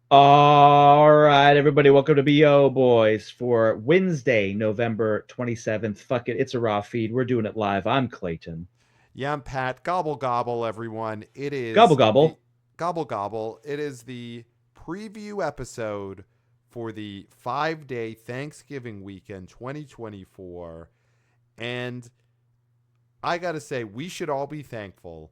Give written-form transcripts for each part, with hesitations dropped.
All right, everybody, welcome to BO Boys for Wednesday, November 27th. Fuck it, it's a raw feed. We're doing it live. I'm Clayton. Yeah, I'm Pat. Gobble gobble, everyone. It Gobble is the gobble. gobble gobble. It is the preview episode for the 5-day Thanksgiving weekend 2024. And I got to say, we should all be thankful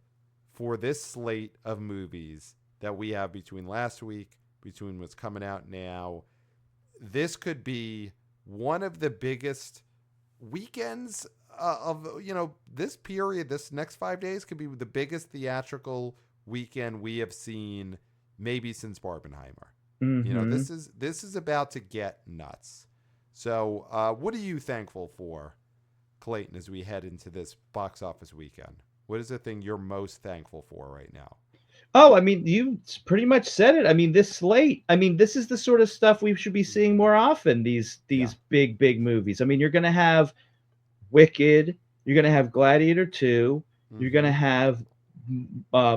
for this slate of movies that we have between last week, between what's coming out now. This could be one of the biggest weekends of this period. This next 5 days could be the biggest theatrical weekend we have seen maybe since Barbenheimer. Mm-hmm. This is about to get nuts. So what are you thankful for, Clayton, as we head into this box office weekend? What is the thing you're most thankful for right now? Oh, I mean, you pretty much said it. I mean, this slate. I mean, this is the sort of stuff we should be seeing Mm-hmm. more often. These Yeah. these big movies. I mean, you're gonna have Wicked. You're gonna have Gladiator 2. You're gonna Mm-hmm. have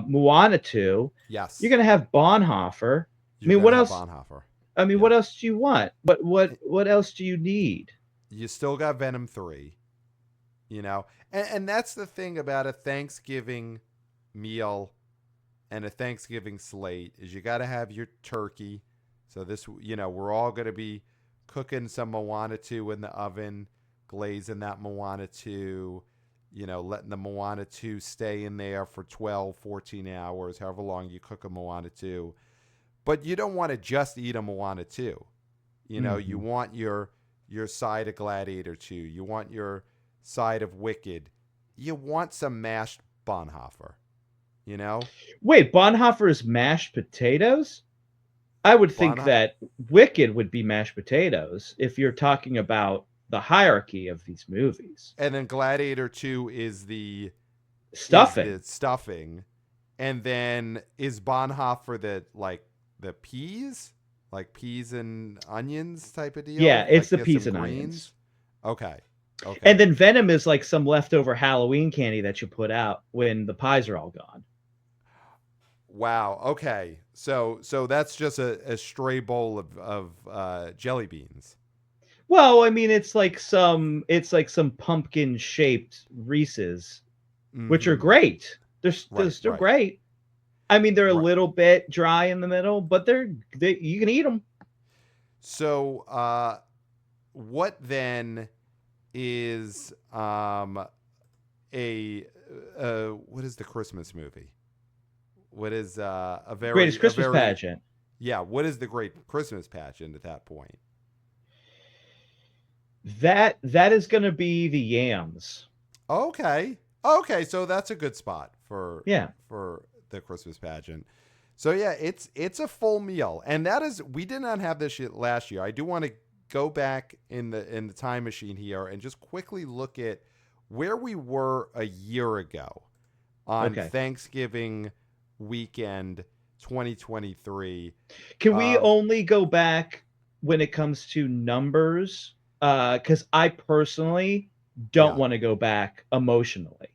Moana 2. You're Yes. gonna have Bonhoeffer. I You're mean, gonna what have else? Bonhoeffer. I mean, Yeah. what else do you want? What else do you need? You still got Venom 3. And that's the thing about a Thanksgiving meal and a Thanksgiving slate is you got to have your turkey. So we're all going to be cooking some Moana 2 in the oven, glazing that Moana 2, letting the Moana 2 stay in there for 12, 14 hours, however long you cook a Moana 2. But you don't want to just eat a Moana 2. You Mm-hmm. want your side of Gladiator 2. You want your side of Wicked. You want some mashed Bonhoeffer, you know? Wait, Bonhoeffer's mashed potatoes? I would think Bonhoeffer. that Wicked would be mashed potatoes if you're talking about the hierarchy of these movies. And then Gladiator 2 is the Stuffing. stuffing. And then is Bonhoeffer the peas? Like peas and onions type of Yeah, deal? it's Like the get peas some and onions. greens? Okay. And Okay. then Venom is like some leftover Halloween candy that you put out when the pies are all gone. Wow. Okay. So that's just a stray bowl of jelly beans. Well, I mean, it's like some pumpkin shaped Reese's, which are Mm-hmm. great. They're Right. still Right. great. I mean, they're a Right. little bit dry in the middle, but you can eat them. So what then is a what is the Christmas movie? What is a Greatest very a Christmas very pageant. yeah? What is the great Christmas pageant at that point? That is going to be the yams. Okay. Okay, so that's a good spot for Yeah. the Christmas pageant. So yeah, it's a full meal. And that is we did not have this shit last year. I do want to go back in the time machine here and just quickly look at where we were a year ago on Okay. Thanksgiving weekend 2023. Can we Um only go back when it comes to numbers? Because I personally don't yeah. want to go back emotionally.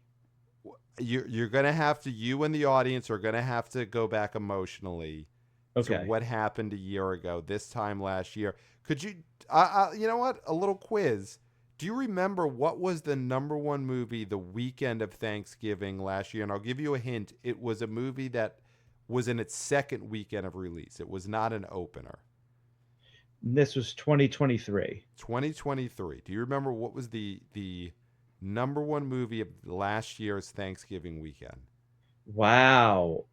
You're going to have to you and the audience are going to have to go back emotionally to Okay. what happened a year ago, this time last year. Could you, you know what? A little quiz. Do you remember what was the number one movie the weekend of Thanksgiving last year? And I'll give you a hint. It was a movie that was in its second weekend of release. It was not an opener. This was 2023. 2023. Do you remember what was the number one movie of last year's Thanksgiving weekend? Wow.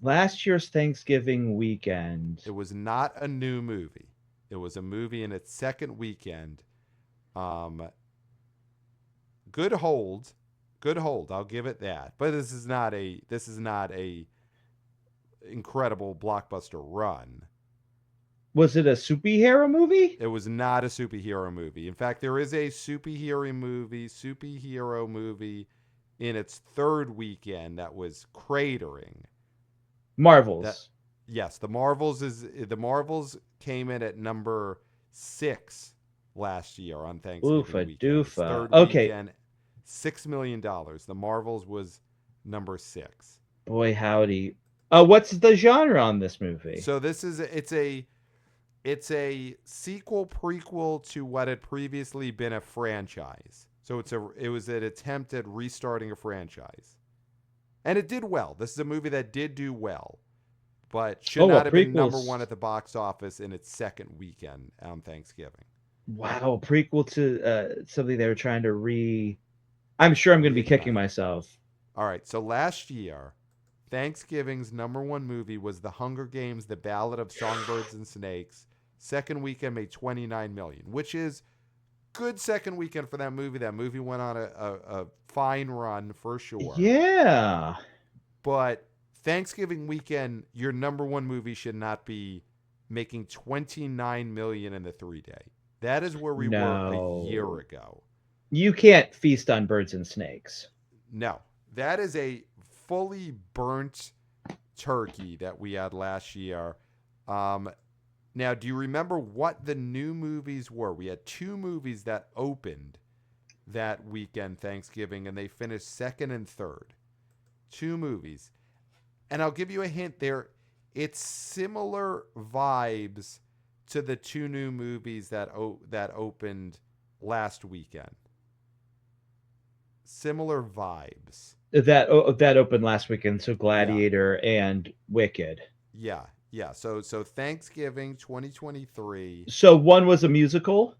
Last year's Thanksgiving weekend. It was not a new movie. It was a movie in its second weekend. Um, good hold, good hold. I'll give it that. But this is not a incredible blockbuster run. Was it a superhero movie? It was not a superhero movie. In fact, there is a superhero movie in its third weekend that was cratering. That Marvels. yes, the Marvels came in at number 6 last year on Thanksgiving Oofa weekend. Its doofa. third Okay. weekend, $6 million. The Marvels was number 6. Boy, howdy. What's the genre on this movie? So this is it's a sequel prequel to what had previously been a franchise. So it was an attempt at restarting a franchise. And it did well. This is a movie that did do well, but should Oh, a not have been number one prequel's at the box office in its second weekend on Thanksgiving. wow, a prequel to something they were trying to re. I'm sure I'm going to be kicking Reignite. myself. All right, so last year, Thanksgiving's number one movie was The Hunger Games: The Ballad of Songbirds and Snakes. Second weekend made 29 million, which is good second weekend for that movie. That movie went on a fine run for sure. Yeah. But Thanksgiving weekend, your number one movie should not be making 29 million in the 3 day. That is where we were a year No. ago. You can't feast on birds and snakes. No, that is a fully burnt turkey that we had last year. Now, do you remember what the new movies were? We had two movies that opened that weekend, Thanksgiving, and they finished second and third. Two movies. And I'll give you a hint there. It's similar vibes to the two new movies that opened last weekend. Similar vibes. That opened last weekend. So Yeah. Gladiator and Wicked. Yeah. Yeah. So Thanksgiving 2023. So one was a musical.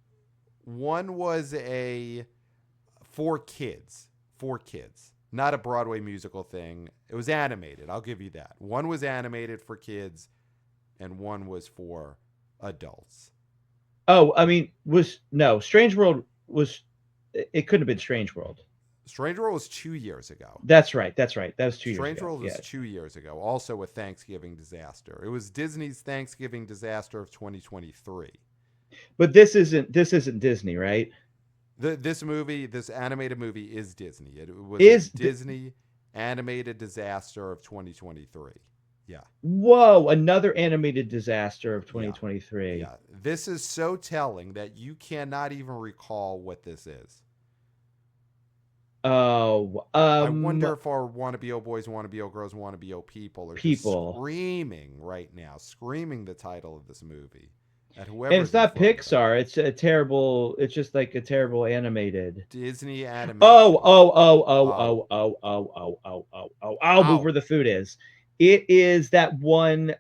One was a for kids. For kids. Not a Broadway musical thing. It was animated. I'll give you that. One was animated for kids and one was for adults. Oh, I mean, was no Strange World was. It couldn't have been Strange World. Strange World was 2 years ago. That's right. That's right. That was 2 years Strange ago. World was Yeah. 2 years ago. Also a Thanksgiving disaster. It was Disney's Thanksgiving disaster of 2023. But this isn't Disney, right? This movie, this animated movie, is Disney. It was Is a Disney animated disaster of 2023. Yeah, whoa, another animated disaster of yeah, 2023. yeah. This is so telling that you cannot even recall what this is. Oh, I wonder if our wannabe boys, wannabe girls, wannabe people are just people. screaming right now, screaming the title of this movie at And whoever's it's in not front of them. Pixar. It's a terrible. It's just like a terrible animated. Disney Oh, animation. oh, oh, oh, Oh, oh, oh, oh, oh, oh, oh, oh. I'll move ow. where the food is. It is that one.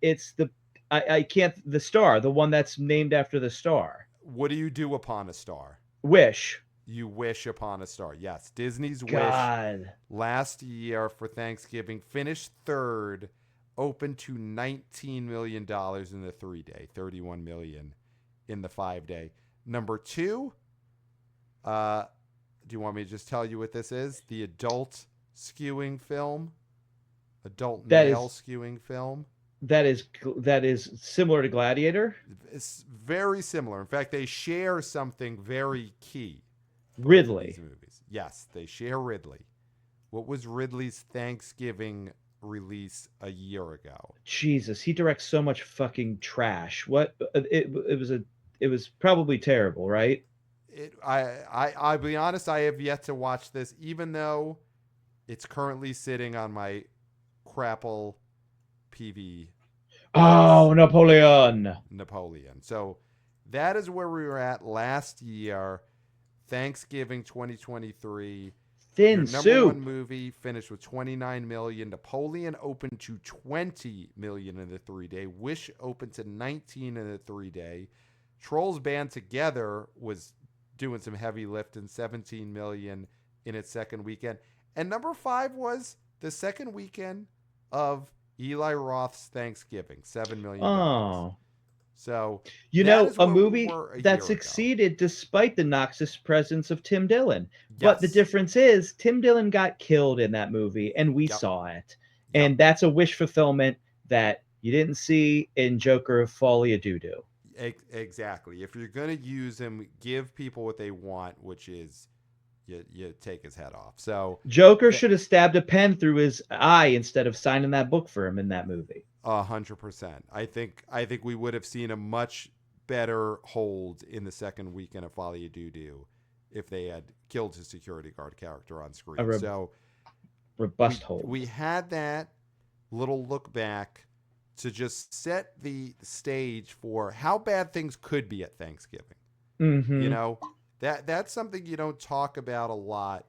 It's the. I can't. The star. The one that's named after the star. What do you do upon a star? Wish. You wish upon a star. Yes, Disney's Wish God. last year for Thanksgiving finished third, opened to $19 million in the 3 day, $31 million in the 5 day. Number two, do you want me to just tell you what this is? The adult skewing film, adult That male is skewing film. that is similar to Gladiator. It's very similar. In fact, they share something very key. Both of these Ridley. movies. Yes, they share Ridley. What was Ridley's Thanksgiving release a year ago? Jesus, he directs so much fucking trash. What it was probably terrible, right? I'll be honest, I have yet to watch this, even though it's currently sitting on my Crapple PV box. Oh, Napoleon. Napoleon. So that is where we were at last year, Thanksgiving 2023. Your Thin number one soup. movie finished with 29 million. Napoleon opened to 20 million in the 3 day. Wish opened to 19 in the 3 day. Trolls Band Together was doing some heavy lifting, 17 million in its second weekend. And number five was the second weekend of Eli Roth's Thanksgiving, $7 million. Oh. So You that know, is a where we movie were a that year ago. succeeded despite the noxious presence of Tim Dillon. But the Yes. difference is Tim Dillon got killed in that movie and we Yep. saw it. Yep. And that's a wish fulfillment that you didn't see in Joker of Folia Doo-Doo. Exactly. If you're going to use him, give people what they want, which is you take his head off. So Joker should have stabbed a pen through his eye instead of signing that book for him in that movie. 100%. I think we would have seen a much better hold in the second weekend of Folia Doo-Doo if they had killed his security guard character on screen. Robust hold. We had that. little look back to just set the stage for how bad things could be at Thanksgiving. You Mm-hmm. know, that's something you don't talk about a lot,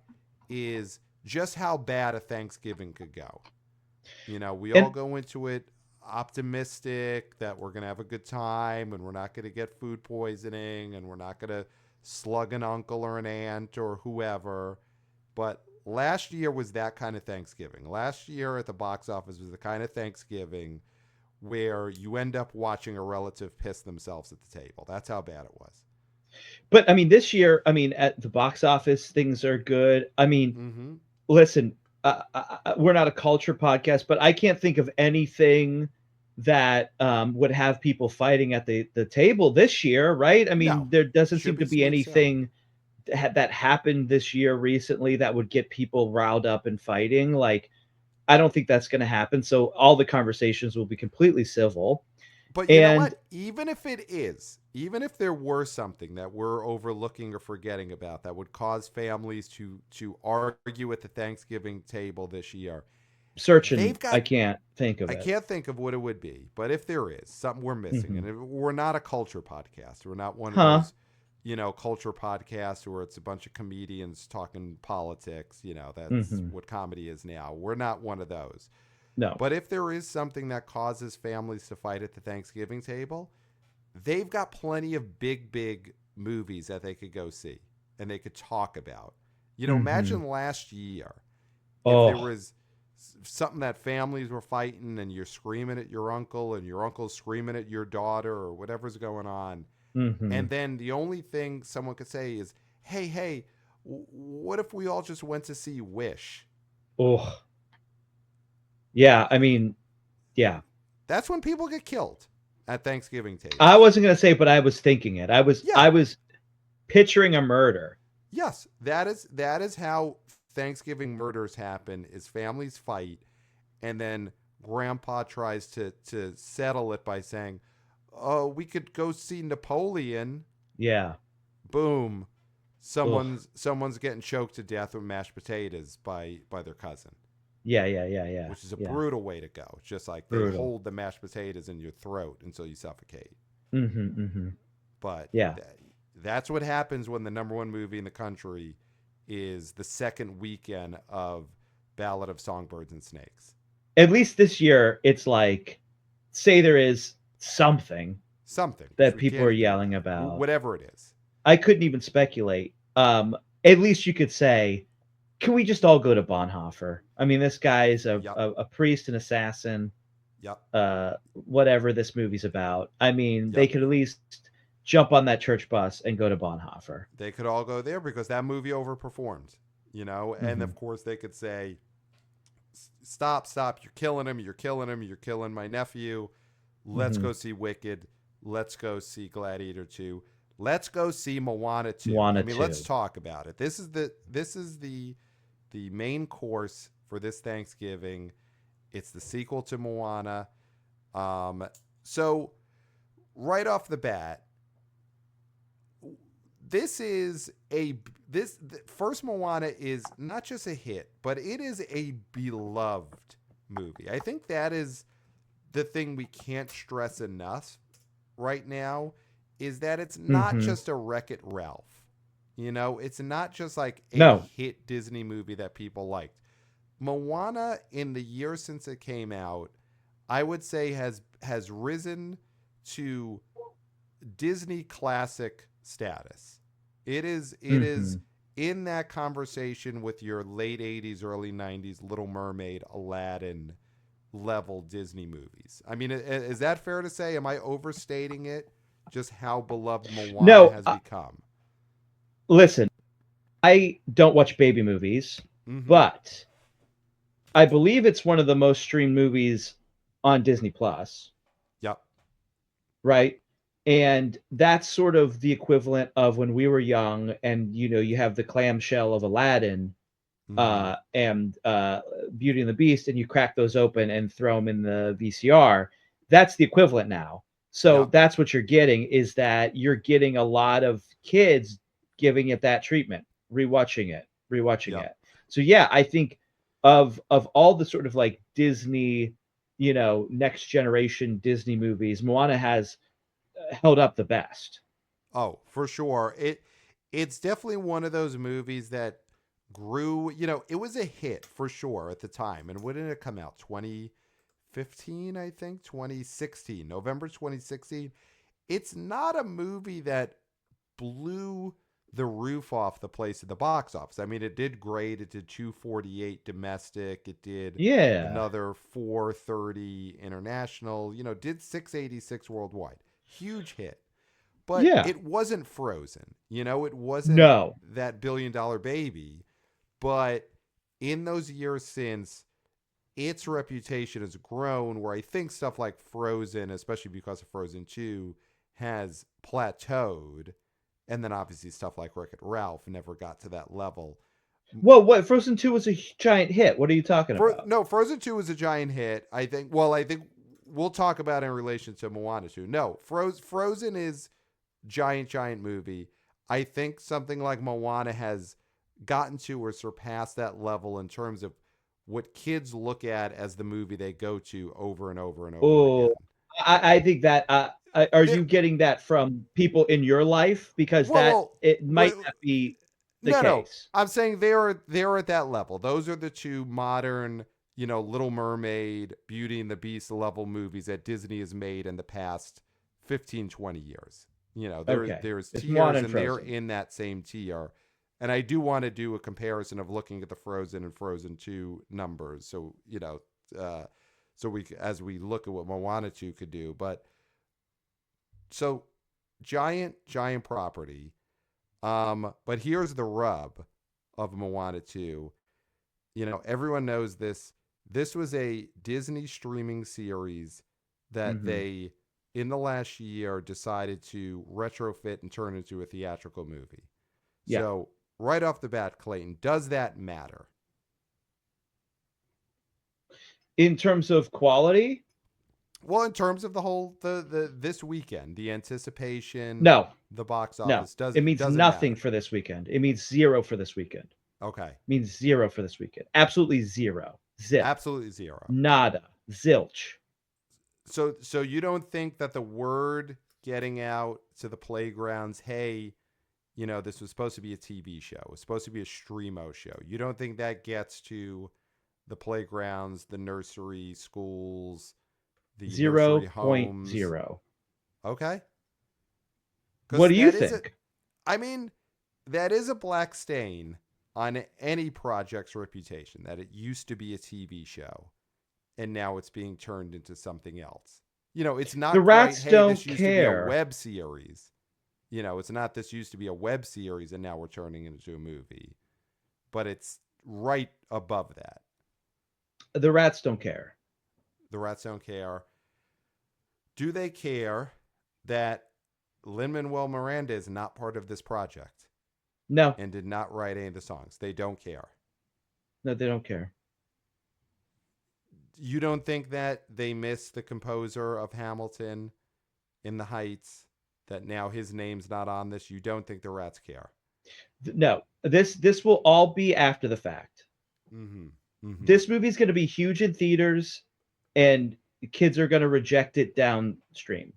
is just how bad a Thanksgiving could go. You know, we all And go into it optimistic that we're going to have a good time and we're not going to get food poisoning and we're not going to slug an uncle or an aunt or whoever. But last year was that kind of Thanksgiving. Last year at the box office was the kind of Thanksgiving where you end up watching a relative piss themselves at the table. That's how bad it was. but I mean, this year, I mean, at the box office, things are good. I mean, Mm-hmm. listen, we're not a culture podcast, but I can't think of anything that would have people fighting at the table this year, right? I mean, No, there doesn't should seem be to be smooth sailing. anything that happened this year recently that would get people riled up and fighting. Like, I don't think that's going to happen. So all the conversations will be completely civil. But you know And what? Even if it is, even if there were something that we're overlooking or forgetting about that would cause families to argue at the Thanksgiving table this year, searching, they've I got, can't think of I it. can't think of what it would be, but if there is something we're missing, Hmm. and we're not a culture podcast, we're not one of Huh? those, culture podcasts where it's a bunch of comedians talking politics, that's Hmm. what comedy is now. We're not one of those. No. But if there is something that causes families to fight at the Thanksgiving table, they've got plenty of big, big movies that they could go see and they could talk about. Hmm. Imagine last year if there Oh. was something that families were fighting and you're screaming at your uncle and your uncle's screaming at your daughter or whatever's going on. Hmm. And then the only thing someone could say is, hey, what if we all just went to see Wish? Oh. Yeah. I mean, yeah. That's when people get killed at Thanksgiving I tables. wasn't gonna say, but I was thinking it. I was Yeah, I was picturing a murder. yes, that is how Thanksgiving murders happen. Is families fight, and then Grandpa tries to settle it by saying, "Oh, we could go see Napoleon." Yeah. Boom, Ugh. someone's getting choked to death with mashed potatoes by their cousin, Yeah. Yeah. Yeah. Yeah. which is a Yeah. brutal way to go. It's just like they Brutal. hold the mashed potatoes in your throat until you suffocate. Hmm. Hmm. But Yeah. that's what happens when the number one movie in the country is the second weekend of Ballad of Songbirds and Snakes. At least this year, it's like, say there is something Something, because that we people are can't ignore yelling that. about. Whatever it is. I couldn't even speculate. At least you could say, can we just all go to Bonhoeffer? I mean, this guy's Yep. a priest, an assassin, Yep. whatever this movie's about. I mean, they Yep. could at least jump on that church bus and go to Bonhoeffer. They could all go there because that movie overperformed, and Hmm. of course they could say, stop, you're killing him, you're killing my nephew. Let's Hmm. go see Wicked. Let's go see Gladiator 2. Let's go see Moana 2. I Moana mean, let's 2. talk about it. This is the main course for this Thanksgiving. It's the sequel to Moana. So right off the bat, this is a this first Moana is not just a hit, but it is a beloved movie. I think that is the thing we can't stress enough right now, is that it's not Hmm. just a Wreck-It Ralph. It's not just like a No. hit Disney movie that people liked. Moana, in the years since it came out, I would say has risen to Disney classic status. It is Hmm. in that conversation with your late 80s, early 90s Little Mermaid, Aladdin level Disney movies. I mean, is that fair to say? Am I overstating it? Just how beloved Moana No. has become. Listen, I don't watch baby movies, Mm-hmm. but I believe it's one of the most streamed movies on Disney Plus, Yep. right? And that's sort of the equivalent of when we were young, and you have the clamshell of Aladdin, Mm-hmm. and Beauty and the Beast, and you crack those open and throw them in the VCR. That's the equivalent now. So Yep. that's what you're getting, is that you're getting a lot of kids giving it that treatment, rewatching Yep. it. So yeah, I think of all the sort of like Disney. next generation Disney movies, Moana has held up the best. Oh, for sure. It's definitely one of those movies that grew, it was a hit for sure at the time. And when did it come out? 2015, I think, 2016, November 2016. It's not a movie that blew the roof off the place at the box office. I mean, it did great. It did 248 domestic. It did Yeah. another 430 international, did 686 worldwide. Huge hit. But Yeah. it wasn't Frozen. It wasn't No. that $1 billion baby. But in those years since, its reputation has grown where I think stuff like Frozen, especially because of Frozen 2, has plateaued. And then obviously stuff like Wreck-It Ralph never got to that level. Well, what Frozen 2 was a giant hit. What are you talking about? No, Frozen 2 was a giant hit. I think we'll talk about it in relation to Moana 2. No, Frozen is giant movie. I think something like Moana has gotten to or surpassed that level in terms of what kids look at as the movie they go to over and over and over again. Oh, I think that are There, you getting that from people in your life? Because well, it might not be the no. case. I'm saying they're at that level. Those are the two modern, Little Mermaid, Beauty and the Beast level movies that Disney has made in the past 15, 20 years. Okay. There's It's tiers Moana and and they're Frozen. in that same tier. And I do want to do a comparison of looking at the Frozen and Frozen 2 numbers. So, so as we look at what Moana 2 could do. But so giant property. But here's the rub of Moana 2. Everyone knows this. This was a Disney streaming series that Hmm. they, in the last year, decided to retrofit and turn into a theatrical movie. Yeah. So, right off the bat, Clayton, does that matter? In terms of quality, Well, in terms of the whole the this weekend, the anticipation, no, the box no. office It means doesn't nothing matter. for this weekend. It means zero for this weekend. Okay, It means zero for this weekend. Absolutely zero. Zip. absolutely zero. Nada. Zilch. So you don't think that the word getting out to the playgrounds, hey, this was supposed to be a TV show, it was supposed to be a streamo show. You don't think that gets to the playgrounds, the nursery schools, the nursery homes? 0.0. Okay. What Because do you think? I mean, that is a black stain on any project's reputation that it used to be a TV show and now it's being turned into something else. It's The not quite, rats hey, this don't used to be a care. web series. It's not this used to be a web series and now we're turning it into a movie. But it's right above that. The rats don't care. The rats don't care. Do they care that Lin Manuel Miranda is not part of this project No, and did not write any of the songs? They don't care. no, they don't care. You don't think that they miss the composer of Hamilton in the Heights, that now his name's not on this? You don't think the rats care? No, this will all be after the fact. Mm-hmm. Mm-hmm. This movie's going to be huge in theaters, and kids are going to reject it downstream.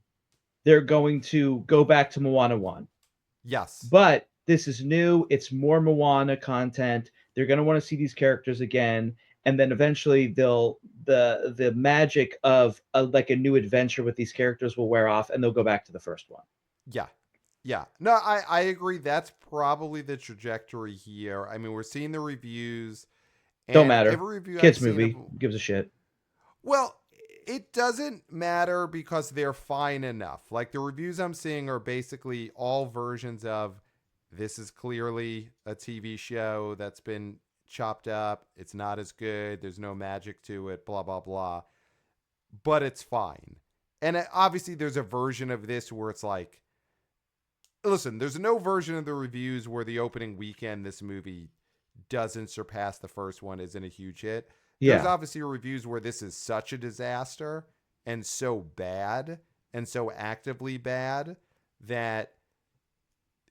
They're going to go back to Moana 1. Yes. But this is new. It's more Moana content. They're going to want to see these characters again, and then eventually the magic of like a new adventure with these characters will wear off, and they'll go back to the first one. Yeah. Yeah. No, I agree. That's probably the trajectory here. I mean, we're seeing the reviews, Don't and matter. every review I've Kids seen movie gives a shit. well, it doesn't matter because they're fine enough. Like the reviews I'm seeing are basically all versions of this is clearly a TV show that's been chopped up. It's not as good. There's no magic to it, blah, blah, blah. But it's fine. And obviously, there's a version of this where it's like, listen, there's no version of the reviews where the opening weekend, this movie doesn't surpass the first one, isn't a huge hit. There's Yeah. obviously reviews where this is such a disaster and so bad and so actively bad that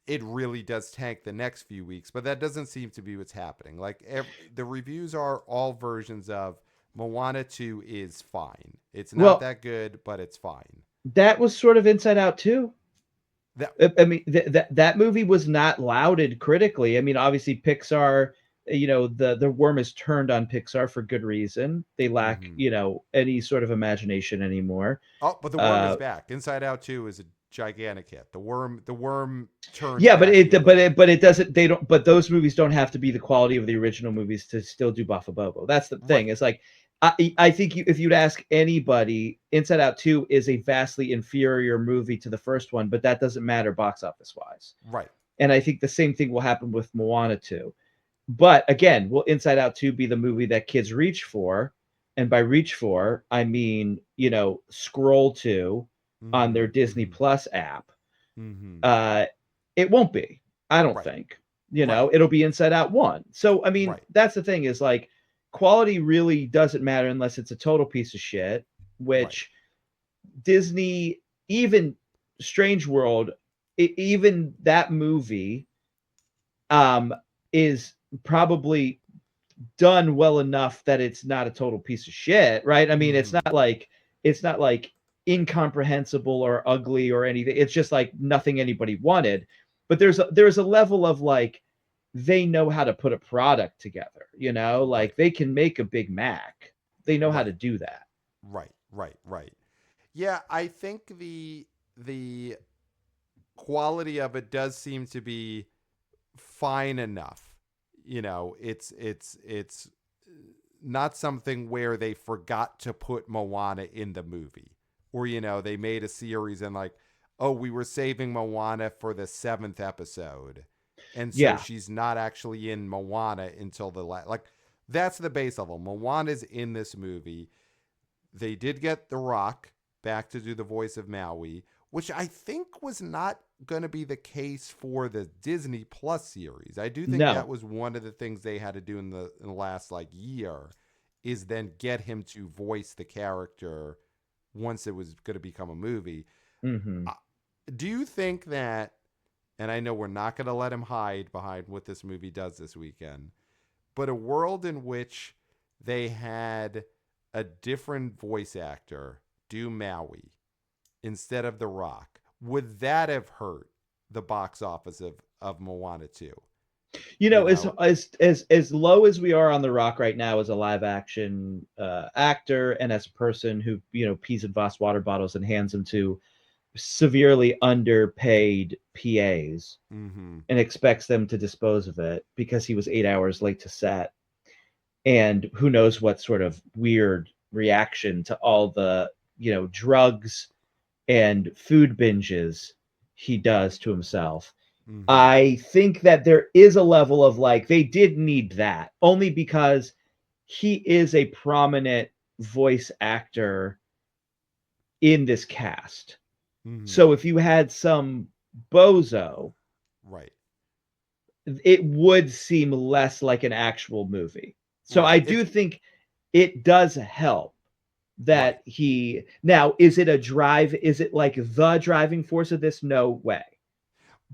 it really does tank the next few weeks. But that doesn't seem to be what's happening. Like the reviews are all versions of Moana 2 is fine. It's not Well, that good, but it's fine. that was sort of Inside Out too. That I mean, that movie was not lauded critically. I mean, obviously Pixar, the worm is turned on Pixar for good reason. They lack, hmm any sort of imagination anymore. Oh, but the worm is Uh, back. Inside Out 2 is a gigantic hit. The worm turns yeah, but back the other way. it doesn't. They don't. But those movies don't have to be the quality of the original movies to still do Buffalo Bobo. That's the thing. Right. It's like I think if you'd ask anybody, Inside Out 2 is a vastly inferior movie to the first one, but that doesn't matter box office wise. Right. And I think the same thing will happen with Moana 2. But again, will Inside Out 2 be the movie that kids reach for? And by reach for, I mean, scroll to on hmm their Disney hmm Plus app. hmm Uh, it won't be, I don't Right. think. Right. It'll be Inside Out 1. So, I mean, Right. that's the thing is like quality really doesn't matter unless it's a total piece of shit, Right. which Disney, even Strange World, even that movie um is probably done well enough that it's not a total piece of shit, right? I mean, hmm it's not like incomprehensible or ugly or anything. It's just like nothing anybody wanted. But there's a level of like they know how to put a product together, Right. like they can make a Big Mac. They know how to Right. do that. Right. Right. Right. Yeah, I think the quality of it does seem to be fine enough. It's not something where they forgot to put Moana in the movie, or they made a series and like, oh, we were saving Moana for the 7th episode, and so Yeah. she's not actually in Moana until the last. Like, that's the base level. Moana's in this movie. They did get The Rock back to do the voice of Maui, which I think was not going to be the case for the Disney Plus series. I do think that No. was one of the things they had to do in the last like year, is then get him to voice the character once it was going to become a movie. Hmm. Uh, Do you think that, and I know we're not going to let him hide behind what this movie does this weekend, but a world in which they had a different voice actor do Maui instead of The Rock, would that have hurt the box office of Moana 2? You As know? as low as we are on The Rock right now as a live action actor and as a person who pees in Voss water bottles and hands them to severely underpaid PAs Mm-hmm. and expects them to dispose of it because he was 8 hours late to set, and who knows what sort of weird reaction to all the drugs and food binges he does to himself. Mm-hmm. I think that there is a level of like they did need that only because he is a prominent voice actor in this cast. Mm-hmm. So if you had some bozo, Right. it would seem less like an actual movie. So Right. I do think it does help Right. that he now is it a drive? Is it like the driving force of this? No way.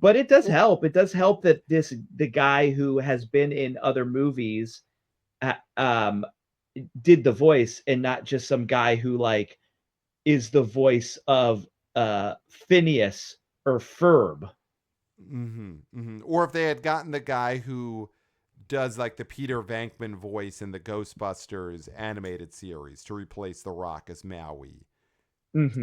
But it does Well, help. It does help that the guy who has been in other movies uh, um did the voice and not just some guy who like is the voice of Phineas or Ferb. mm-hmm. Mm-hmm. Or if they had gotten the guy who does like the Peter Venkman voice in the Ghostbusters animated series to replace The Rock as Maui,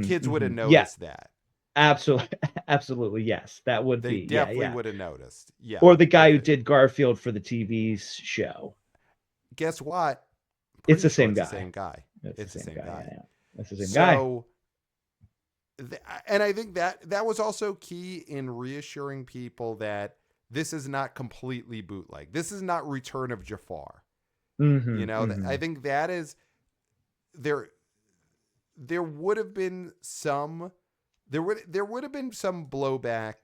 kids would have Yeah, noticed that. absolutely. Absolutely, yes, that would They be, yeah, definitely yeah. would have noticed. Yeah. Or the guy If who they, did Garfield for the TV show. guess what? It's Pretty the sure same it's the guy. same guy. It's the It's the same same guy. Yeah, guy. yeah. It's the same guy. So, and I think that was also key in reassuring people that this is not completely bootleg. This is not Return of Jafar. Mm-hmm. I Mm-hmm. think that is there. There would have been some. There would have been some blowback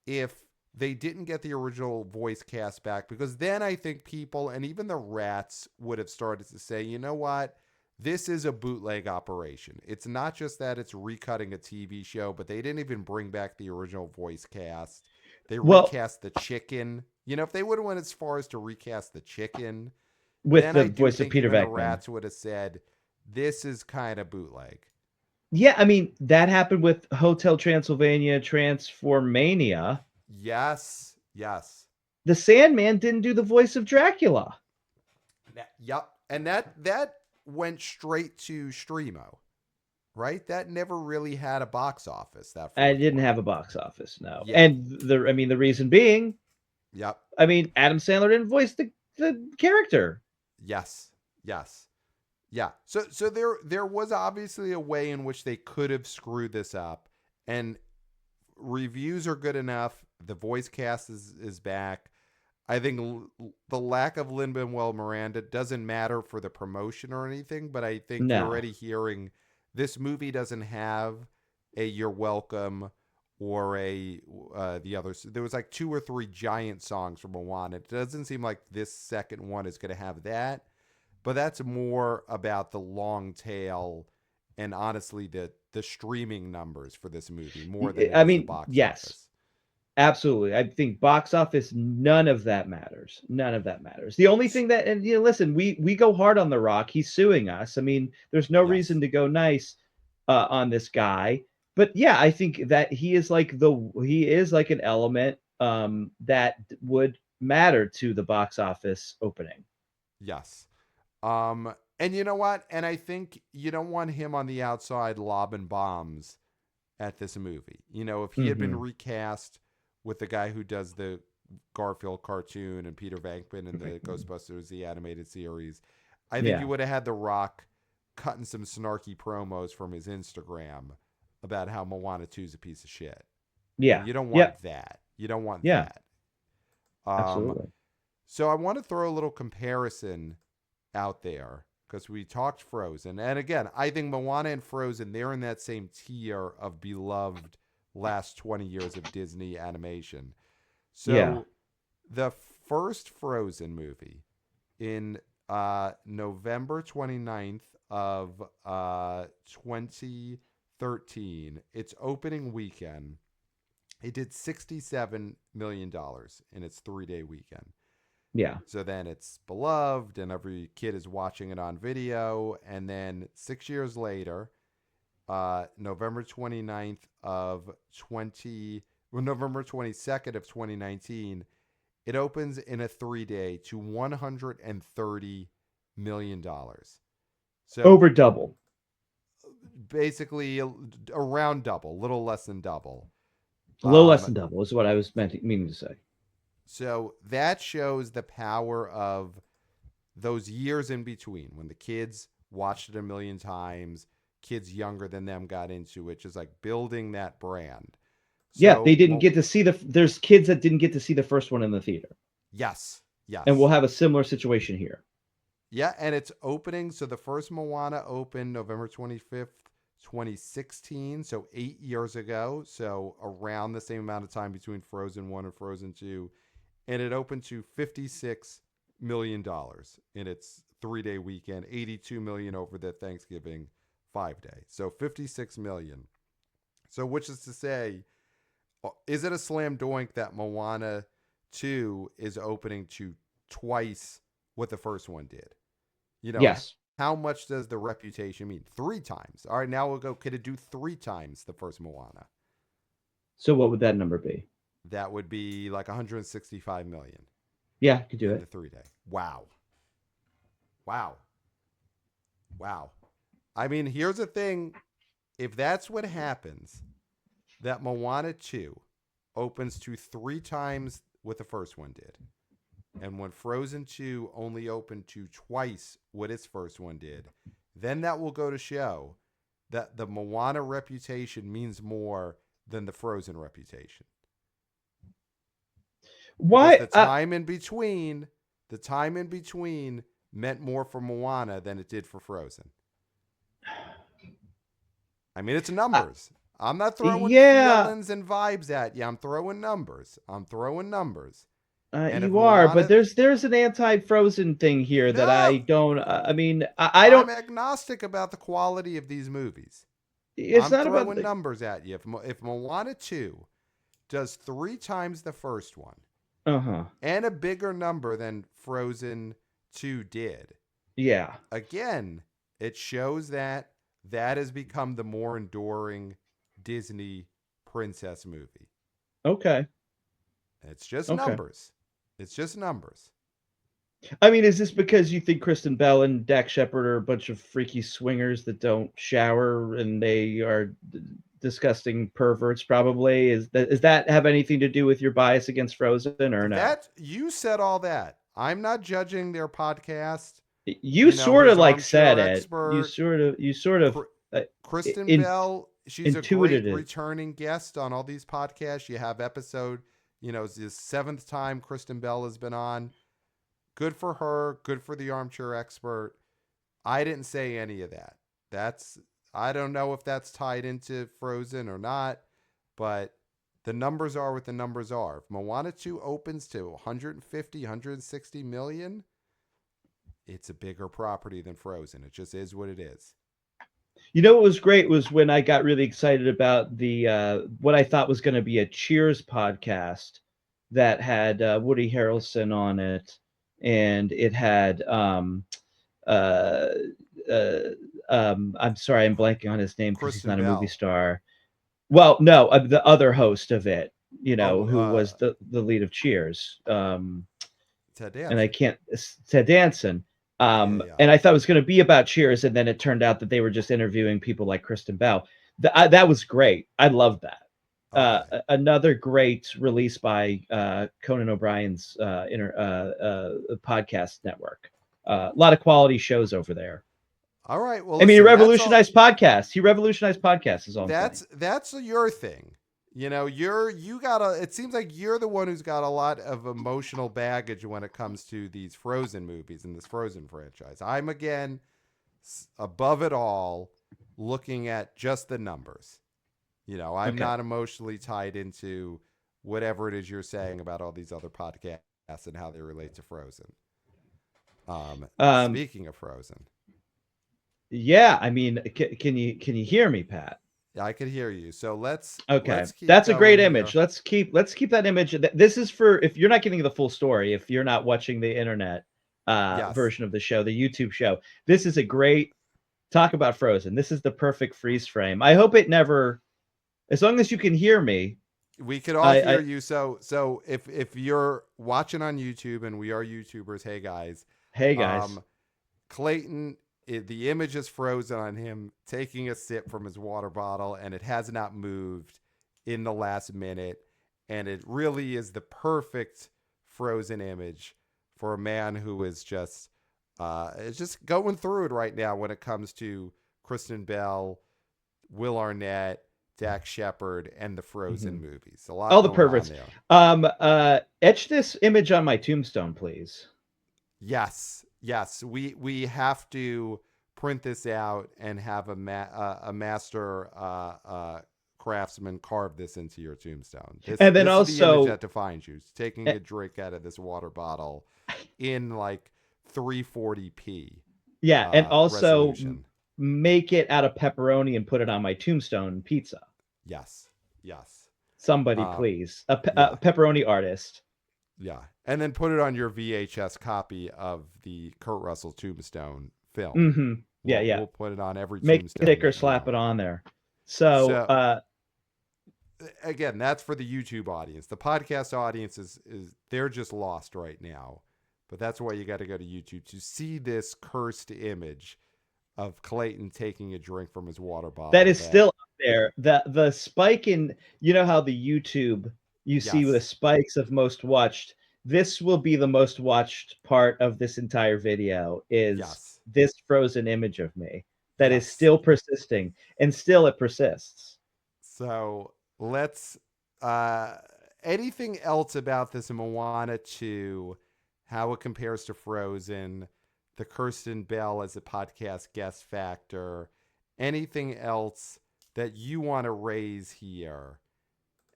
if they didn't get the original voice cast back, because then I think people and even the rats would have started to say, you know what? This is a bootleg operation. It's not just that it's recutting a TV show, but they didn't even bring back the original voice cast. They Well, recast the chicken. If they would have went as far as to recast the chicken, with then the I do voice of think Peter even the Venkman. rats would have said, "This is kind of bootleg." Yeah, I mean that happened with Hotel Transylvania, Transformania. Yes, yes. The Sandman didn't do the voice of Dracula. Yep. And that went straight to Streamo, right? That never really had a box office, that I fourth didn't one. have a box office, no. Yeah. And the reason being, Yep. I mean, Adam Sandler didn't voice the character. Yes. Yes. Yeah. So there was obviously a way in which they could have screwed this up, and reviews are good enough. The voice cast is back. I think the lack of Lin Manuel Miranda doesn't matter for the promotion or anything, but I think you're No. already hearing this movie doesn't have a "You're Welcome" or a the others. There was like 2 or 3 giant songs from Moana. It doesn't seem like this second one is going to have that, but that's more about the long tail and honestly the streaming numbers for this movie more than it I is the mean, box yes. office. Absolutely. I think box office, none of that matters. None of that matters. The only thing that, and listen, we go hard on The Rock. He's suing us. I mean, there's no Yes. reason to go nice on this guy. But yeah, I think that he is like an element that would matter to the box office opening. Yes. And you know what? And I think you don't want him on the outside lobbing bombs at this movie. If he had been Hmm. recast with the guy who does the Garfield cartoon and Peter Venkman in the Ghostbusters, the animated series, I think Yeah. you would have had The Rock cutting some snarky promos from his Instagram about how Moana 2 is a piece of shit. And Yeah. you don't want Yep. that. You don't want Yeah. that. Um, Absolutely. so I want to throw a little comparison out there because we talked Frozen. And again, I think Moana and Frozen, they're in that same tier of beloved last 20 years of Disney animation. Yeah. So the first Frozen movie in November 29th of 2013, its opening weekend, it did $67 million in its 3-day weekend. Yeah. So then it's beloved and every kid is watching it on video. And then 6 years later, November 29th of November 22nd of 2019, it opens in a 3-day to $130 million. So Over double. basically around double, little less than double. A little less Um, than double is what I was meaning to say. so that shows the power of those years in between when the kids watched it a million times, kids younger than them got into it, just like building that brand. Yeah, they So, didn't well, get to see there's kids that didn't get to see the first one in the theater. yes, And we'll yes. have a similar situation here. Yeah, and it's opening. So the first Moana opened November 25th, 2016. So 8 years ago. So around the same amount of time between Frozen 1 and Frozen 2. And it opened to $56 million in its 3-day weekend, 82 million over the Thanksgiving 5-day. So 56 million. So which is to say, is it a slam dunk that Moana 2 is opening to twice what the first one did? Yes. How much does the reputation mean? 3 times. All right, now we'll go. Could it do 3 times the first Moana? So what would that number be? That would be like 165 million Yeah, could do in the it. 3-day. Wow. Wow. Wow. I mean, here's the thing. If that's what happens, that Moana 2 opens to 3 times what the first one did. And when Frozen 2 only opened to twice what its first one did, then that will go to show that the Moana reputation means more than the Frozen reputation. Because Why? the time in between meant more for Moana than it did for Frozen. I mean, it's numbers. I'm not throwing Yeah, feelings and vibes at you. I'm throwing numbers. And if you are, but Moana, there's an anti-Frozen thing here that I no, don't. I mean, I I'm don't. agnostic about the quality of these movies. It's I'm not about throwing the. numbers at you. If Moana 2 does 3 times the first one Uh huh. and a bigger number than Frozen 2 did. Yeah. Again, it shows that has become the more enduring Disney princess movie. Okay. It's just Okay. numbers. It's just numbers. I mean, is this because you think Kristen Bell and Dak Shepard are a bunch of freaky swingers that don't shower and they are disgusting perverts? Probably. Is that have anything to do with your bias against Frozen or no? That you said all that. I'm not judging their podcast. You sort His of like said armchair it. expert, You sort of uh, Kristen in, Bell. She's a intuited great it. returning guest on all these podcasts. You have episode, it's the 7th time Kristen Bell has been on. Good for her. Good for the armchair expert. I didn't say any of that. I don't know if that's tied into Frozen or not, but the numbers are what the numbers are. If Moana 2 opens to 150, 160 million, it's a bigger property than Frozen. It just is what it is. You know what was great was when I got really excited about the what I thought was going to be a Cheers podcast that had Woody Harrelson on it, and it had uh, uh, I'm sorry, I'm blanking on his name because he's Kristen not a movie Bell. star. Well, no, the other host of it, Oh, who was the lead of Cheers. Ted And I Danson. can't Ted Danson. Yeah. And I thought it was going to be about Cheers, and then it turned out that they were just interviewing people like Kristen Bell. That was great. I loved that. Okay. Another great release by Conan O'Brien's podcast network. A lot of quality shows over there. All right. Well, I mean, he listen, that's all. revolutionized podcasts. He revolutionized podcasts. Is all I'm saying. That's your thing. You gotta. It seems like you're the one who's got a lot of emotional baggage when it comes to these Frozen movies and this Frozen franchise. I'm again above it all, looking at just the numbers. I'm Okay. not emotionally tied into whatever it is you're saying about all these other podcasts and how they relate to Frozen. Speaking of Frozen, Yeah, I mean, can you hear me, Pat? I could hear you. So let's Okay, keep that's a great going image. here. Let's keep that image. This is for if you're not getting the full story, if you're not watching the internet Yes. version of the show, the YouTube show. This is a great talk about Frozen. This is the perfect freeze frame. I hope it never, as long as you can hear me. We could all hear you. So if you're watching on YouTube, and we are YouTubers, hey guys, Hey guys. Clayton, the image is frozen on him taking a sip from his water bottle, and it has not moved in the last minute. And it really is the perfect Frozen image for a man who is just going through it right now when it comes to Kristen Bell, Will Arnett, Dak Shepard, and the Frozen movies. A lot All the going on perverts. there. Etch this image on my tombstone, please. Yes. We have to print this out and have a master craftsman carve this into your tombstone. And then this also, is the image that defines you. It's taking a drink out of this water bottle in like 340p. Yeah, and also resolution. make it out of pepperoni and put it on my tombstone pizza. Yes. Somebody, please. A pepperoni artist. Yeah. And then put it on your VHS copy of the Kurt Russell tombstone film. Mm-hmm. Yeah, We'll put it on every make tombstone. Make it thick or slap it on there. So again, that's for the YouTube audience. The podcast audience is they're just lost right now. But that's why you got to go to YouTube to see this cursed image of Clayton taking a drink from his water bottle. That is still up there. The spike in, you know how the YouTube you see the spikes of most watched. This will be the most watched part of this entire video is this frozen image of me that is still persisting, and still it persists. So let's anything else about this Moana 2, how it compares to Frozen, the Kirsten Bell as a podcast guest factor, anything else that you want to raise here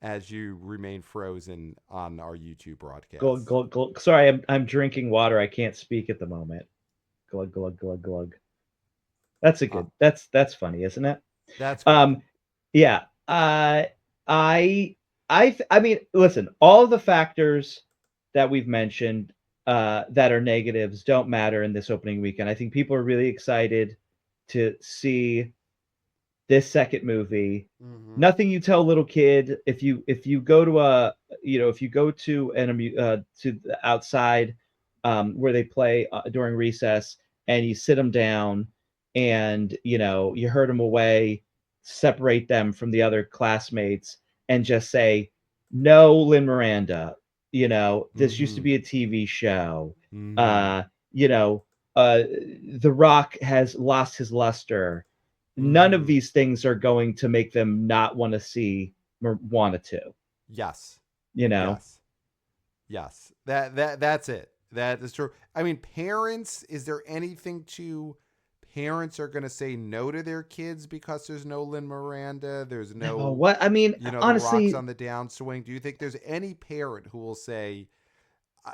as you remain frozen on our YouTube broadcast? Glug, glug, glug. Sorry, I'm drinking water. I can't speak at the moment. Glug, glug, glug, glug. That's a good. That's funny, isn't it? That's great. Yeah. I mean, listen. All of the factors that we've mentioned that are negatives don't matter in this opening weekend. I think people are really excited to see this second movie. Mm-hmm. Nothing you tell a little kid if you go to a if you go to to the outside where they play during recess and you sit them down and you herd them away, separate them from the other classmates and just say no, Lin Miranda, this used to Mm-hmm. be a TV show. Mm-hmm. uh you know the Rock has lost his luster. None of Mm-hmm. these things are going to make them not want to see Moana 2, Yes. you know? Yes. Yes. That's it. That is true. I mean, parents, is there anything to parents are going to say no to their kids because there's no Lin Miranda, there's No, no, what I mean, the Rock's honestly, on the downswing. Do you think there's any parent who will say I,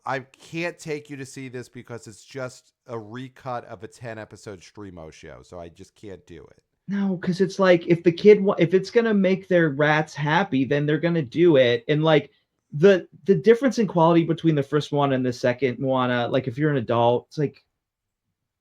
I can't take you to see this because it's just a recut of a 10 episode Streamo show, so I just can't do it? no, because it's like if the kid if it's gonna make their rats happy, then they're gonna do it. And like the difference in quality between the first one and the second Moana, like if you're an adult, it's like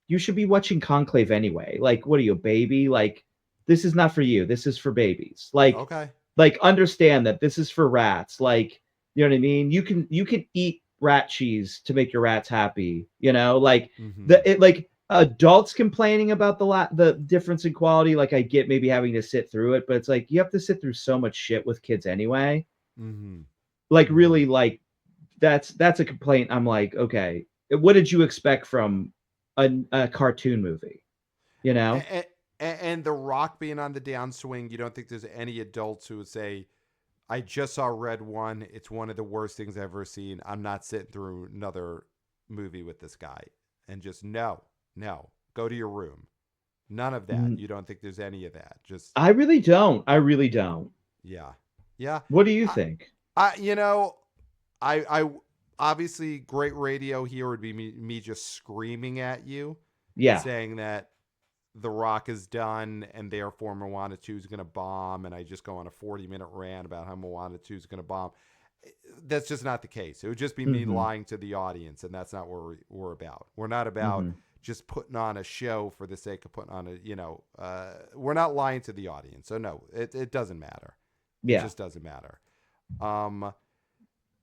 you should be watching Conclave anyway. Like, what are you, a baby? Like, this is not for you. This is for babies. Okay. Like understand that this is for rats. Like, you know what I mean? You can eat rat cheese to make your rats happy. Like Mm-hmm. like adults complaining about the difference in quality. Like, I get maybe having to sit through it, but it's like you have to sit through so much shit with kids anyway. Mm-hmm. Like, Mm-hmm. really, like that's a complaint. I'm like, okay, what did you expect from a cartoon movie? You know? And, and The Rock being on the downswing, you don't think there's any adults who would say, I just saw Red One. It's one of the worst things I've ever seen. I'm not sitting through another movie with this guy. And just no, no, go to your room. None of that. You don't think there's any of that. Just, I really don't. I really don't. yeah. Yeah. What do you I, think? you know, I obviously great radio here would be me just screaming at you and Yeah. saying that The Rock is done and therefore Moana 2 is going to bomb. And I just go on a 40-minute rant about how Moana 2 is going to bomb. That's just not the case. It would just be me Mm-hmm. lying to the audience. And that's not what we're about. We're not about Mm-hmm. just putting on a show for the sake of putting on we're not lying to the audience. So no, it doesn't matter. It Yeah. just doesn't matter. Um,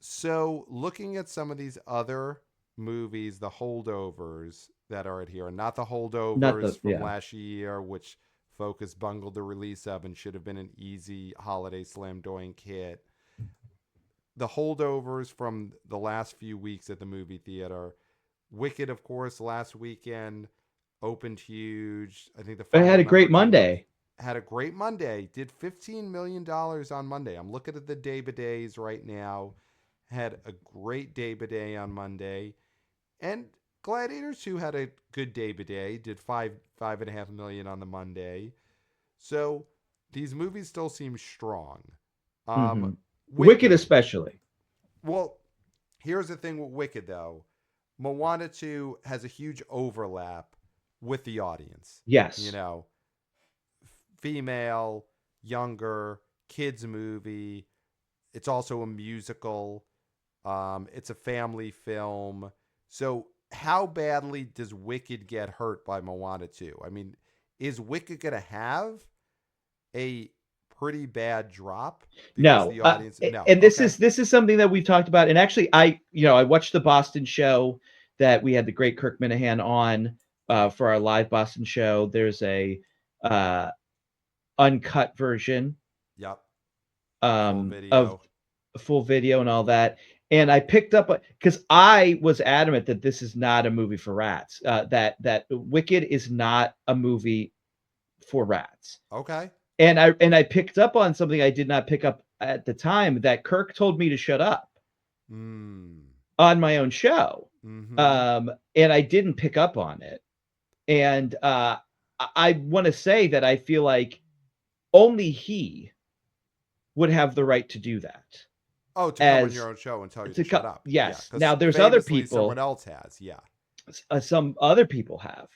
so looking at some of these other movies, the holdovers that are at here, and not the Not holdovers the from yeah. last year, which Focus bungled the release of and should have been an easy holiday slam doink hit. The holdovers from the last few weeks at the movie theater. Wicked, of course, last weekend opened huge. I think the But it final had a number great came out. Monday. Had a great Monday. Did $15 million on Monday. I'm looking at the day by days right now. Had a great day by day on Monday. And Gladiator 2 had a good day by day. Did five and a half million on the Monday. So these movies still seem strong. Mm-hmm. Wicked Wicked. especially. Well, here's the thing with Wicked though. Moana 2 has a huge overlap with the audience. You Yes. know, female, younger, kids movie. It's also a musical. It's a family film. So, how badly does Wicked get hurt by Moana 2? I mean, is Wicked going to have a pretty bad drop because No. the audience? No. And this Okay. is this is something that we've talked about. And actually, I watched the Boston show that we had the great Kirk Minahan on for our live Boston show. There's a uh, uncut version Yep. Full of video. full video and all that. And I picked up because I was adamant that this is not a movie for rats. That Wicked is not a movie for rats. Okay. And I picked up on something I did not pick up at the time, that Kirk told me to shut up Mm. on my own show. Mm-hmm. And I didn't pick up on it. And I want to say that I feel like only he would have the right to do that. Oh, to come on As your own show and tell you to to shut up. Yeah, yes. because Now there's other famously someone people. else has. Yeah. Some other people have.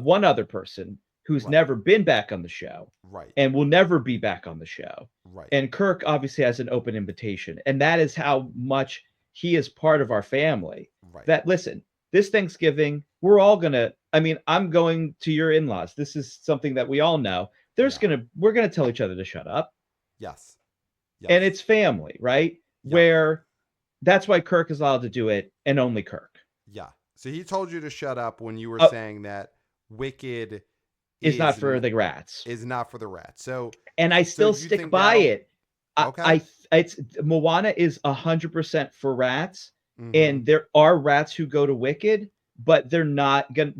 One other person who's Right. never been back on the show Right. and will never be back on the show. Right. And Kirk obviously has an open invitation, and that is how much he is part of our family. Right. That listen, this Thanksgiving, we're all gonna. I mean, I'm going to your in-laws. This is something that we all know. Yeah. We're gonna tell each other to shut up, Yes. and Yes. it's family, right? Yep. Where that's why Kirk is allowed to do it, and only Kirk Yeah. So he told you to shut up when you were uh, saying that Wicked is not for the rats, is not for the rat. So and I so still you stick think by that'll it. okay? It's Moana is 100% for rats, Mm-hmm. and there are rats who go to Wicked, but they're not going to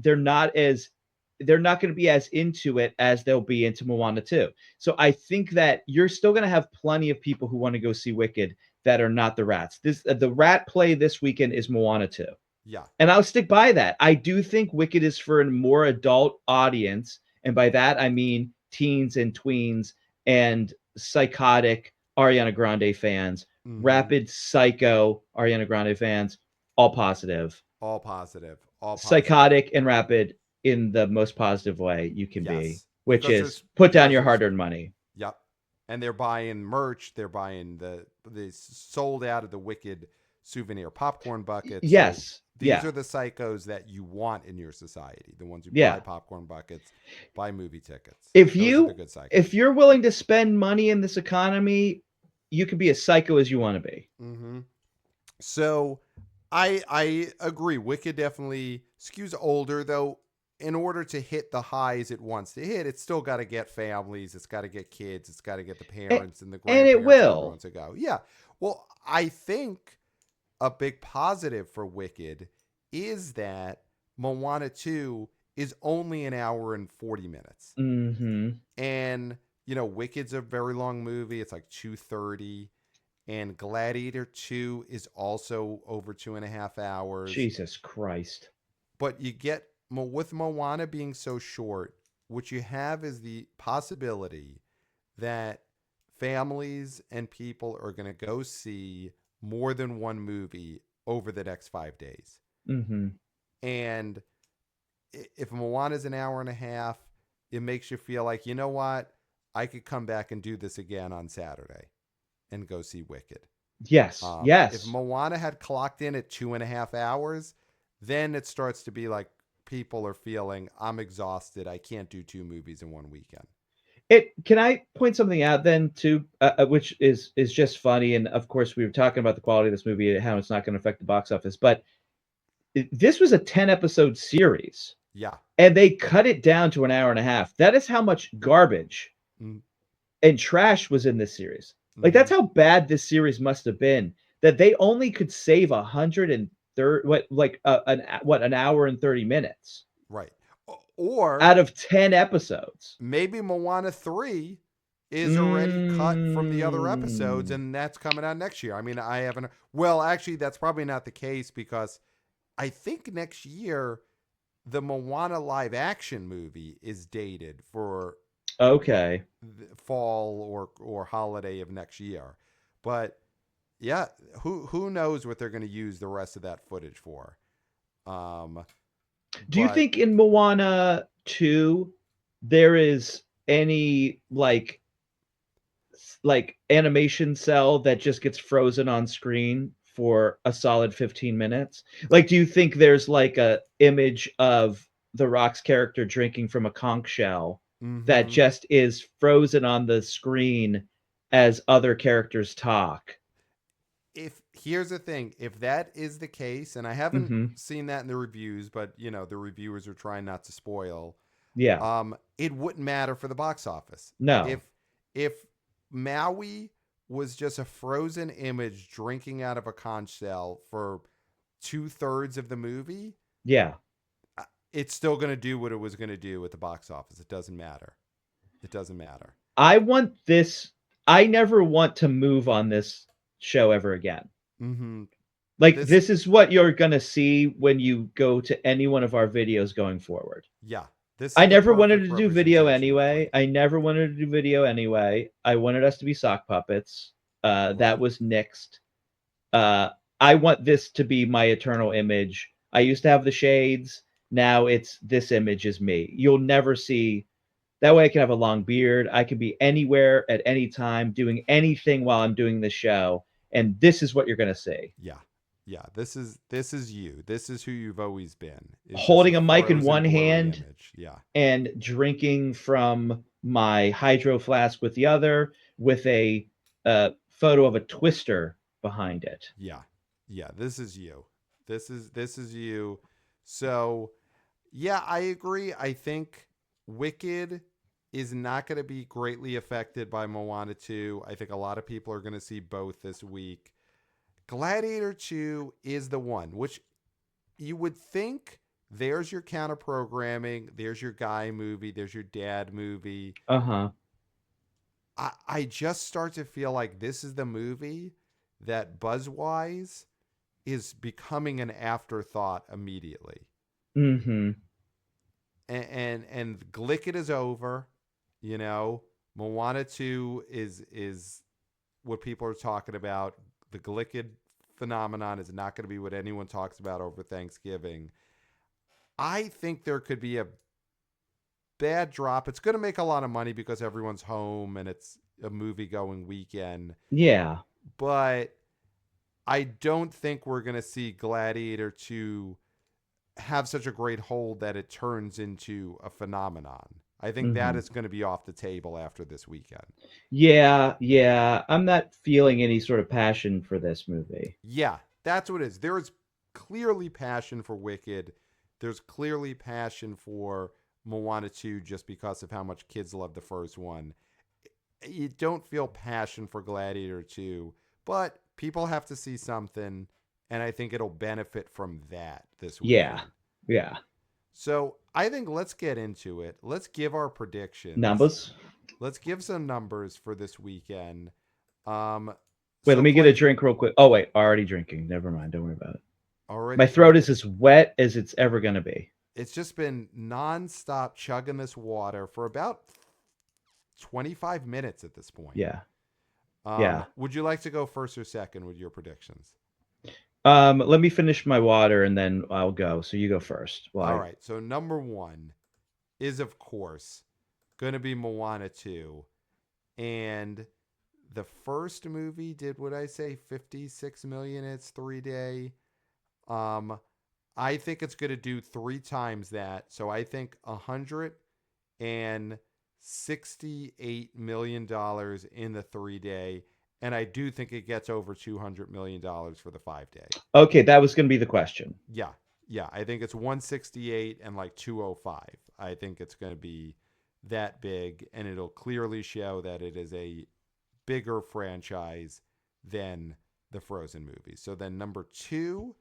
be as into it as they'll be into Moana too. So I think that you're still going to have plenty of people who want to go see Wicked that are not the rats. The rat play this weekend is Moana 2. Yeah. And I'll stick by that. I do think Wicked is for a more adult audience, and by that I mean teens and tweens and psychotic Ariana Grande fans, Mm-hmm. rapid psycho Ariana Grande fans, all positive. All positive. All positive. Psychotic and rapid in the most positive way you can be, Yes. which is put down your There's hard-earned money. yep. And they're buying merch. They're buying the sold out of the Wicked souvenir popcorn buckets. So Yes. these Yeah. are the psychos that you want in your society. The ones who buy Yeah. popcorn buckets, buy movie tickets. If Those are the you good psychos. if you're willing to spend money in this economy, you can be as psycho as you want to be. Mm-hmm. So I agree. Wicked definitely skews older, though. In order to hit the highs it wants to hit, it's still got to get families. It's got to get kids. It's got to get the parents and the And it grandparents and everyone will. to go. Yeah. Well, I think a big positive for Wicked is that Moana 2 is only an hour and 40 minutes. Mm-hmm. And, Wicked's a very long movie. It's like 2:30. And Gladiator 2 is also over 2.5 hours. Jesus Christ. But you get, with Moana being so short, what you have is the possibility that families and people are going to go see more than one movie over the next 5 days. Mm-hmm. And if Moana is an hour and a half, it makes you feel like, you know what? I could come back and do this again on Saturday and go see Wicked. Yes. Yes. If Moana had clocked in at 2.5 hours, then it starts to be like people are feeling, I'm exhausted. I can't do 2 movies in one weekend. Can I point something out then too, which is just funny, and of course we were talking about the quality of this movie and how it's not going to affect the box office, but this was a 10-episode series. Yeah. And they cut it down to an hour and a half. That is how much garbage and trash was in this series. Like that's how bad this series must have been, that they only could save 130 an hour and 30 minutes. Right. Or out of 10 episodes. Maybe Moana 3 is already cut from the other episodes and that's coming out next year. I mean, I haven't. Well, actually, that's probably not the case because I think next year the Moana live action movie is dated for the fall or holiday of next year. But yeah, who knows what they're going to use the rest of that footage for? Do you think in Moana 2 there is any like animation cell that just gets frozen on screen for a solid 15 minutes? Like, do you think there's like a image of The Rock's character drinking from a conch shell that just is frozen on the screen as other characters talk? Here's the thing, if that is the case, and I haven't seen that in the reviews, but the reviewers are trying not to spoil. Yeah. It wouldn't matter for the box office. No. If Maui was just a frozen image drinking out of a conch shell for 2/3 of the movie, yeah, it's still going to do what it was going to do at the box office. It doesn't matter. It doesn't matter. I never want to move on this show ever again. Like this is what you're gonna see when you go to any one of our videos going forward. Yeah, I never wanted to do video anyway. I wanted us to be sock puppets. That was nixed. I want this to be my eternal image. I used to have the shades. Now it's this image is me. You'll never see. That way I can have a long beard. I can be anywhere at any time doing anything while I'm doing the show. And this is what you're going to see. Yeah. Yeah, this is you. This is who you've always been. Is just a Holding a mic in frozen, one blurry hand image. Yeah, and drinking from my hydro flask with the other, with a photo of a twister behind it. yeah, yeah. This is you. This is you. So yeah, I agree. I think Wicked is not going to be greatly affected by Moana 2. I think a lot of people are going to see both this week. Gladiator 2 is the one, which you would think there's your counter programming, there's your guy movie, there's your dad movie. Uh-huh. I just start to feel like this is the movie that buzzwise is becoming an afterthought immediately. Mm-hmm. And GLICKED is over, you know. Moana 2 is what people are talking about. The GLICKED phenomenon is not going to be what anyone talks about over Thanksgiving. I think there could be a bad drop. It's going to make a lot of money because everyone's home and it's a movie going weekend. Yeah. But I don't think we're going to see Gladiator 2 have such a great hold that it turns into a phenomenon. I think that Mm-hmm. is going to be off the table after this weekend. Yeah, yeah. I'm not feeling any sort of passion for this movie. Yeah, that's what it is. There is clearly passion for Wicked. There's clearly passion for Moana 2 just because of how much kids love the first one. You don't feel passion for Gladiator 2, but people have to see something, and I think it'll benefit from that this Yeah. weekend. Yeah. So I think let's get into it. Let's give our predictions. Numbers. Let's give some numbers for this weekend. Um, Wait, let so me get a Clay, drink real quick. Oh wait, already drinking. Never mind. Don't worry about it. My already throat is drinking. as wet as it's ever gonna be. It's just been nonstop chugging this water for about 25 minutes at this point. Yeah. Yeah. Would you like to go first or second with your predictions? Let me finish my water and then I'll go. So you go first. All Why? right. So number one is, of course, going to be Moana 2. And the first movie did, what I say, 56 million its 3 day. Um, I think it's going to do three times that. So I think $168 million in the 3 day. And I do think it gets over $200 million for the 5 day. Okay, that was gonna be the question. Yeah. Yeah. I think it's 168 and like 205. I think it's going to be that big. And it'll clearly show that it is a bigger franchise than the Frozen movies. So then number two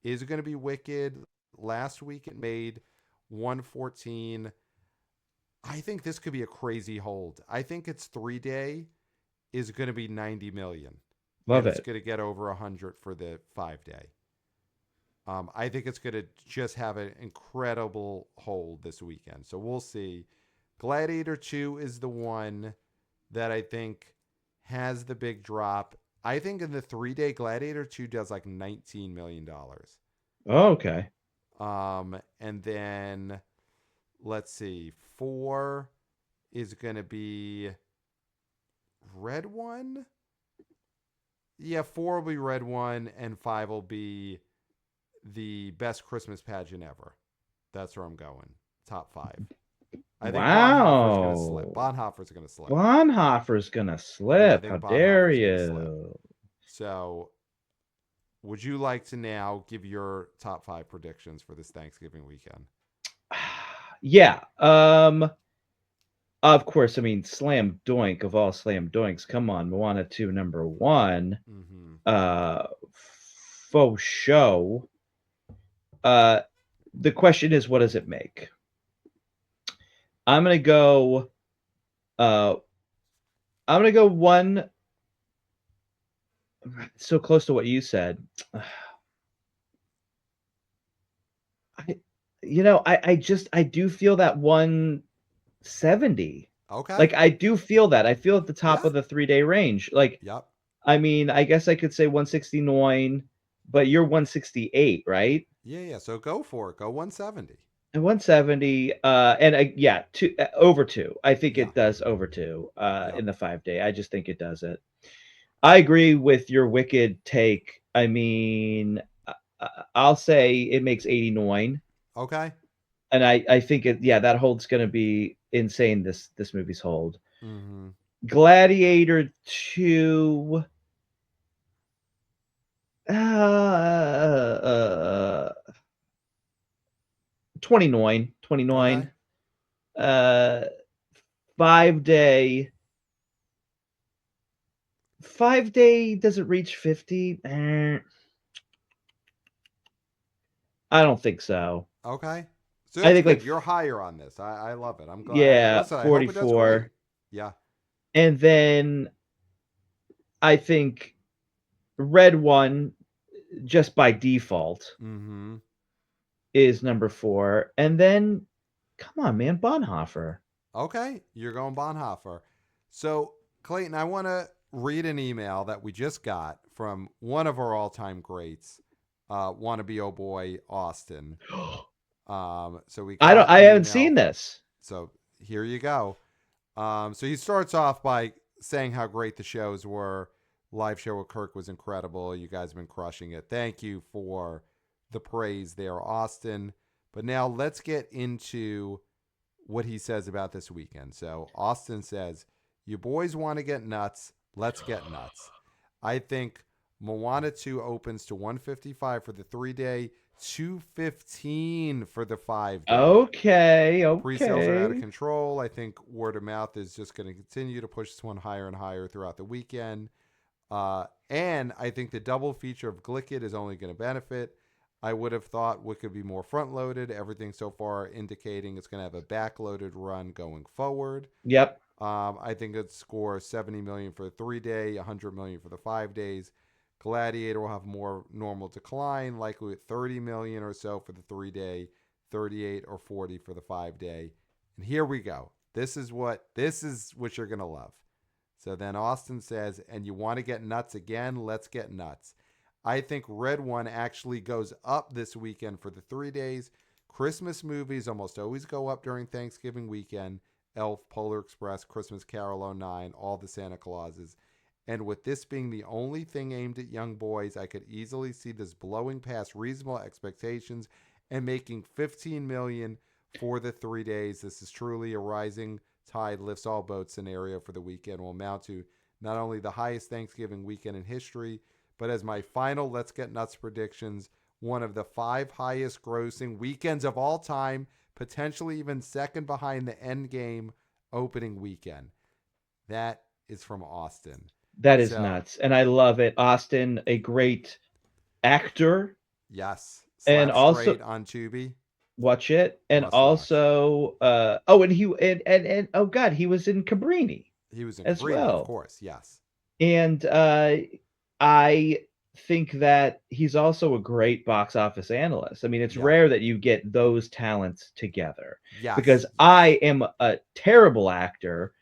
is going to be Wicked. Last week it made 114. I think this could be a crazy hold. I think its 3 day is going to be 90 million. And Love it's it. going to get over 100 for the 5 day. I think it's going to just have an incredible hold this weekend. So we'll see. Gladiator 2 is the one that I think has the big drop. I think in the 3 day, Gladiator 2 does like $19 million. Oh, okay. And then let's see, 4 is going to be Red One. Yeah, 4 will be Red One, and 5 will be the best Christmas pageant ever. That's where I'm going. Top 5. I think Bonhoeffer's going to slip. Wow. Bonhoeffer's going to slip. Bonhoeffer's gonna Yeah, I slip. How think dare Bonhoeffer's going to slip. you? So, would you like to now give your top 5 predictions for this Thanksgiving weekend? Yeah. Of course, I mean slam doink of all slam doinks. Come on, Moana 2 number 1. Mm-hmm. Uh faux show. Uh the question is what does it make? I'm gonna go uh I'm gonna go one so close to what you said. I I do feel that 170. Okay. Like I do feel that. I feel at the top Yeah. of the 3-day range. Like Yep. I mean, I guess I could say 169, but you're 168, right? Yeah, yeah. So go for it. Go 170. And 170, and yeah, two over two. I think Yeah. it does over two Yep. in the 5 day. I just think it does it. I agree with your Wicked take. I mean, I'll say it makes 89, Okay. and I think that hold's going to be insane. This movie's hold. Mm-hmm. Gladiator 2, uh, 29, Okay. 29. Uh, 5 day, 5 day doesn't reach 50. I don't think so. Okay. So I that's think good. like You're higher on this. I love it. I'm glad. yeah, Listen, I hope it does great. 44. Yeah. And then I think red one, just by default, Mm-hmm. is number 4. And then come on, man, Bonhoeffer. Okay. You're going Bonhoeffer. So, Clayton, I want to read an email that we just got from one of our all-time greats, wannabe oh boy Austin. So we got I an haven't seen email. this. So here you go. So he starts off by saying how great the shows were. Live show with Kirk was incredible. You guys have been crushing it. Thank you for the praise there, Austin. But now let's get into what he says about this weekend. So Austin says, "You boys want to get nuts? Let's get nuts. I think Moana 2 opens to 155 for the 3 day, 215 for the 5 day. Okay, Pre-sales are out of okay. control. I think word of mouth is just going to continue to push this one higher and higher throughout the weekend. And I think the double feature of GLICKED is only going to benefit. I would have thought what could be more front-loaded. Everything so far indicating it's going to have a back-loaded run going forward. Yep. I think it'd score 70 million for the 3 day, 100 million for the 5 days. Gladiator will have more normal decline, likely at 30 million or so for the 3 day, 38 or 40 for the 5 day. And here we go. This is what you're gonna love. So then Austin says, and you want to get nuts again? Let's get nuts. I think Red One actually goes up this weekend for the 3 days. Christmas movies almost always go up during Thanksgiving weekend. Elf, Polar Express, Christmas Carol '09, all the Santa Clauses. And with this being the only thing aimed at young boys, I could easily see this blowing past reasonable expectations and making 15 million for the 3 days. This is truly a rising tide lifts all boats scenario for the weekend. Will amount to not only the highest Thanksgiving weekend in history, but as my final Let's Get Nuts predictions, one of the 5 highest grossing weekends of all time, potentially even second behind the Endgame opening weekend. That is from Austin. That is So, nuts. And I love it. Austin, a great actor, yes, and slap also straight on Tubi. watch it. And Must watch. also oh, and and oh god, he was in Cabrini He was in as Cabrini, of well. course. Yes. And I think that he's also a great box office analyst. I mean, it's Yeah. rare that you get those talents together Yes. because I Yes. am a terrible actor.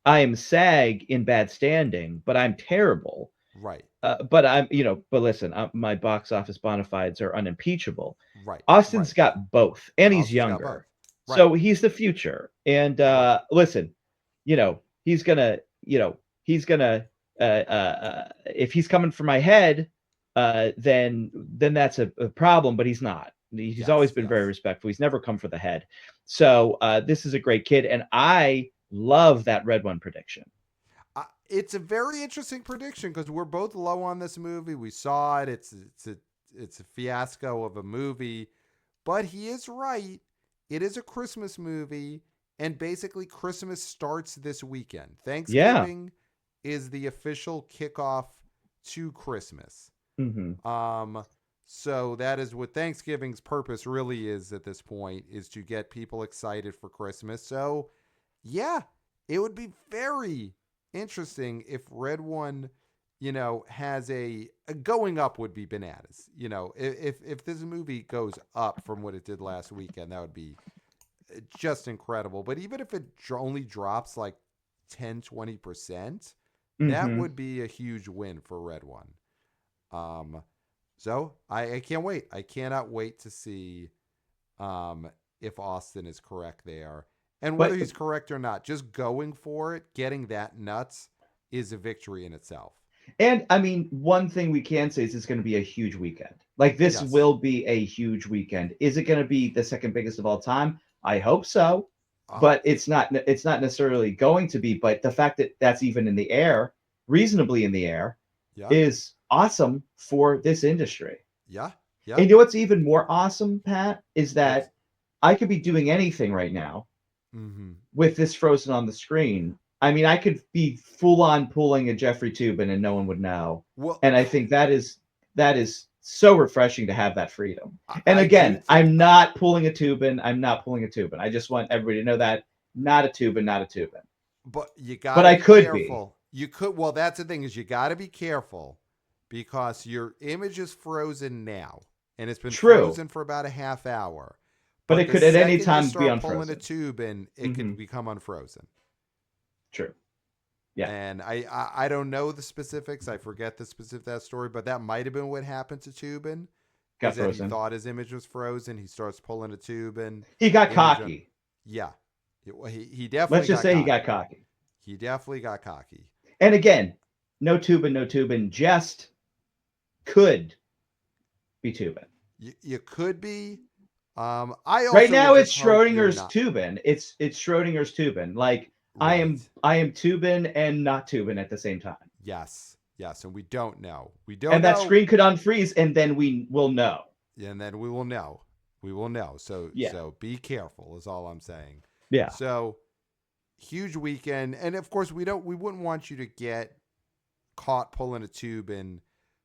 I am SAG in bad standing, but I'm terrible. Right. But but listen, my box office bona fides are unimpeachable. Right. Austin's Right. got both, and he's Austin's got both. younger, Right. so he's the future. And Right. listen, he's gonna, he's gonna, if he's coming for my head, then that's a problem. But he's not. He's always Yes. been very Yes. respectful. He's never come for the head. So this is a great kid, and I love that red one prediction. It's a very interesting prediction because we're both low on this movie. We saw it. It's a fiasco of a movie, but he is right. It is a Christmas movie, and basically Christmas starts this weekend. Yeah. Thanksgiving is the official kickoff to Christmas. Hmm. Um, so that is what Thanksgiving's purpose really is at this point, is to get people excited for Christmas. So yeah, it would be very interesting if Red One, has a going up would be bananas. If this movie goes up from what it did last weekend, that would be just incredible. But even if it only drops like 10-20%, that Hmm. would be a huge win for Red One. Um, so I can't wait. I cannot wait to see if Austin is correct there. And whether But he's correct or not, just going for it, getting that nuts is a victory in itself. And I mean, one thing we can say is it's going to be a huge weekend. Like this Yes. will be a huge weekend. Is it going to be the second biggest of all time? I hope so, but It, it's not. It's not necessarily going to be. But the fact that that's even in the air, reasonably in the air, yeah. is awesome for this industry. Yeah. And Yeah. you know what's even more awesome, Pat, is What's that I could be doing anything right now mm-hmm. with this frozen on the screen. I mean, I could be full on pulling a Jeffrey Tubin and no one would know. Well, And I think that is so refreshing to have that freedom. And I do again, think I'm not pulling a Tubin. I'm not pulling a Tubin. I just want everybody to know that not a Tubin, not a Tubin. but you got But to I be could be. careful. You could well that's the thing is you got to be careful because your image is frozen now and it's been True. frozen for about a half hour. But But it the could at any second you time be start pulling a unfrozen. tube in, it Hmm. could become unfrozen. True. Yeah. And I don't know the specifics. I forget the specific of that story, but that might have been what happened to Tubin. Got Is that he frozen. thought his image was frozen? He starts pulling a tube and He got image on. cocky. Yeah, he Let's definitely just got say he got cocky. cocky. He definitely got cocky. And again, no Tubin, no Tubin, just could be Tubin. You could be. I Right also now would it's just hope you're Schrodinger's not. Tubin. It's Schrodinger's Tubin. Like I Right. am I am Tubin and not Tubin at the same time. Yes. Yes. And we don't know. We don't And that know. screen could unfreeze and then we will know. And then we will know. We will know. So Yeah. so be careful is all I'm saying. Yeah. So huge weekend. And of course we wouldn't want you to get caught pulling a tube in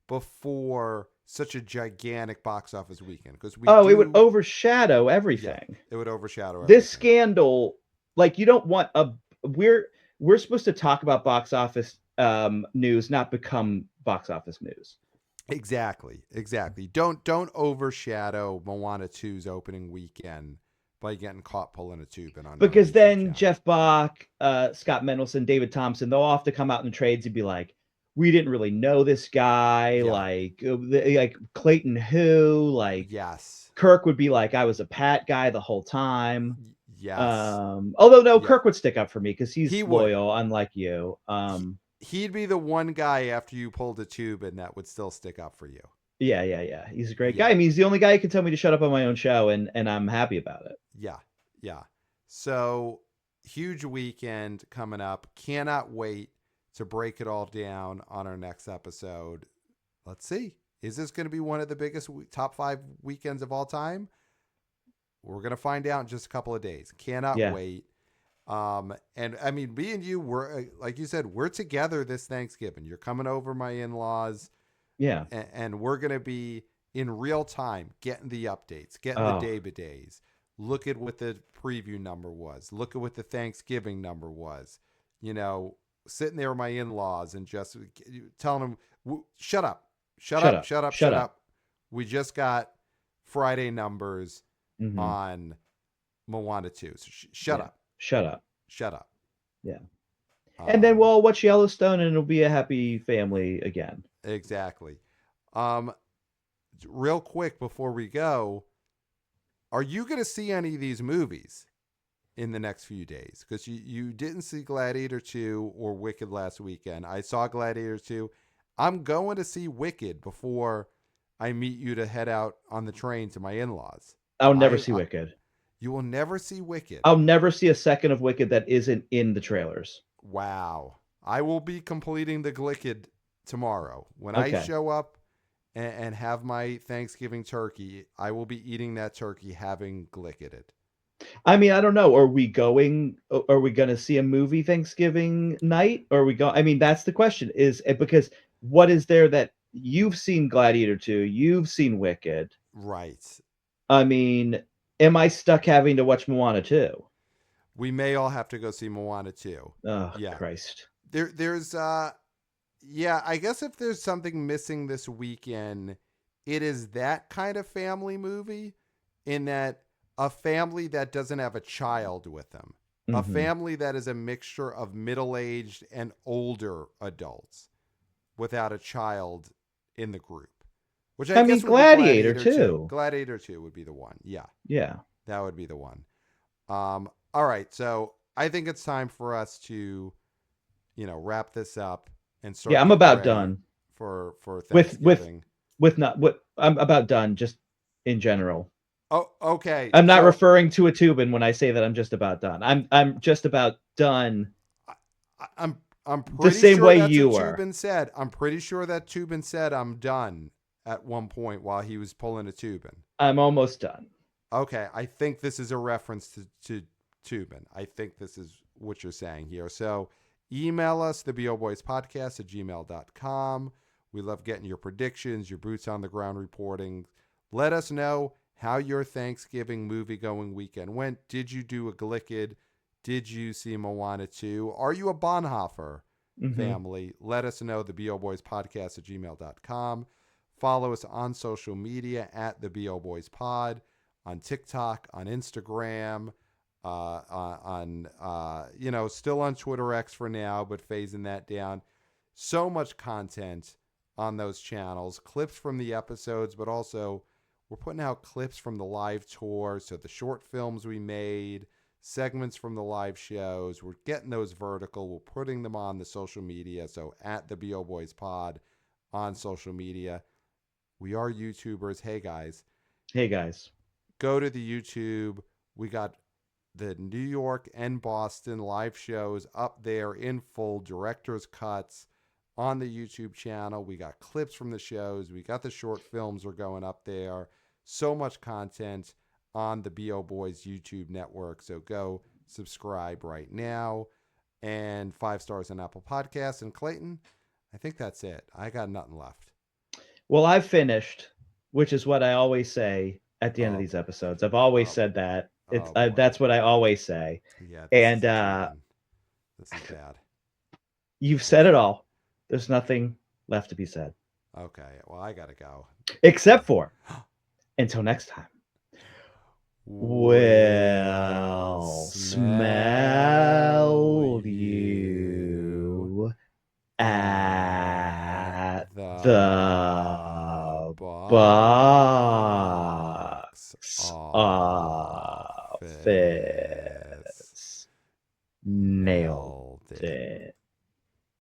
before such a gigantic box office weekend. Because we Oh, it would do overshadow yeah, everything. it would overshadow This everything. scandal, like you don't want a we're supposed to talk about box office news, not become box office news. Exactly, exactly. Don't overshadow Moana 2's opening weekend by getting caught pulling a tube in on a Because huge then weekend. Jeff Bach, Scott Mendelson, David Thompson, they'll all have to come out in trades and be like, "We didn't really know this guy." Yeah. Like Clayton, who like Yes. Kirk would be like, "I was a Pat guy the whole time." Yes. Although no, Yeah. Kirk would stick up for me because He he's would. loyal, unlike you. He'd be the one guy after you pulled a tube and that would still stick up for you. Yeah, yeah, yeah. He's a great guy. Yeah. I mean, he's the only guy who can tell me to shut up on my own show, and I'm happy about it. Yeah. Yeah. So huge weekend coming up. Cannot wait to break it all down on our next episode. Let's see. Is this going to be one of the biggest top 5 weekends of all time? We're going to find out in just a couple of days. Cannot Yeah, wait. And I mean, me and you were, like you said, we're together this Thanksgiving. You're coming over my in-laws yeah. and we're going to be in real time getting the updates, getting the Oh, day-by-days. Look at what the preview number was. Look at what the Thanksgiving number was. You know, sitting there with my in-laws and just telling them, shut up, shut shut up, up, shut up, shut shut up. up. We just got Friday numbers Hmm. on Moana 2. So shut Yeah, up, shut up. shut up. Yeah. And then Um, we'll watch Yellowstone, and it'll be a happy family again. exactly. Um, real quick before we go, are you going to see any of these movies in the next few days? Because you didn't see Gladiator 2 or Wicked last weekend. I saw Gladiator 2. I'm going to see Wicked before I meet you to head out on the train to my in-laws. I'll never I, see I Wicked. You will never see Wicked. I'll never see a second of Wicked that isn't in the trailers. Wow. I will be completing the GLICKED tomorrow. When I Okay. show up and have my Thanksgiving turkey, I will be eating that turkey having GLICKED. I mean, I don't know. Are we going? Are we going to see a movie Thanksgiving night? Or are we going? I mean, that's the question. Is because what is there that you've seen Gladiator 2, you've seen Wicked? Right. I mean, am I stuck having to watch Moana 2? We may all have to go see Moana too. Oh, Yeah. Christ. There's yeah, I guess if there's something missing this weekend, it is that kind of family movie in that a family that doesn't have a child with them. A Hmm. family that is a mixture of middle-aged and older adults without a child in the group. Which I I mean, guess would be Gladiator Gladiator 2. too. Gladiator 2 would be the one. Yeah, Yeah. that would be the one. All right, so I think it's time for us to, wrap this up and start Yeah, I'm getting about ready done for with Thanksgiving. not what I'm about done just in general. Oh, okay. I'm not So referring to a Tubin when I say that I'm just about done. I'm just about done I'm the pretty same sure way that's what you are. Tubin said. I'm pretty sure that Tubin said I'm done at one point while he was pulling a Tubin. I'm almost done. Okay, I think this is a reference to Tubin. I think this is what you're saying here. So email us, theboboyspodcast at gmail.com. We love getting your predictions, your boots on the ground reporting. Let us know how your Thanksgiving movie going weekend went. Did you do a GLICKED? Did you see Moana 2? Are you a Bonhoeffer Mm-hmm. family? Let us know, theboboyspodcast at gmail.com. Follow us on social media at theboboyspod, on TikTok, on Instagram, still on Twitter X for now, but phasing that down. So much content on those channels, clips from the episodes, but also we're putting out clips from the live tour. So the short films we made, segments from the live shows, we're getting those vertical. We're putting them on the social media. So at the BO Boys Pod on social media. We are YouTubers. Hey guys, Hey guys. go to the YouTube. We got the New York and Boston live shows up there in full, director's cuts on the YouTube channel. We got clips from the shows. We got the short films are going up there. So much content on the BO Boys YouTube network. So go subscribe right now. And 5 stars on Apple Podcasts. And Clayton, I think that's it. I got nothing left. Well, I've finished, which is what I always say at the end of Oh these boy. episodes. I've always Oh, said that. oh boy. That's what I always say. Yeah, this And is a Tubin. This is bad. you've said This. it all. There's nothing left to be said. Okay. Well, I gotta go. Except for until next time. We'll Will smell smell you you at at the the box box office. office. Nailed Nailed it. it.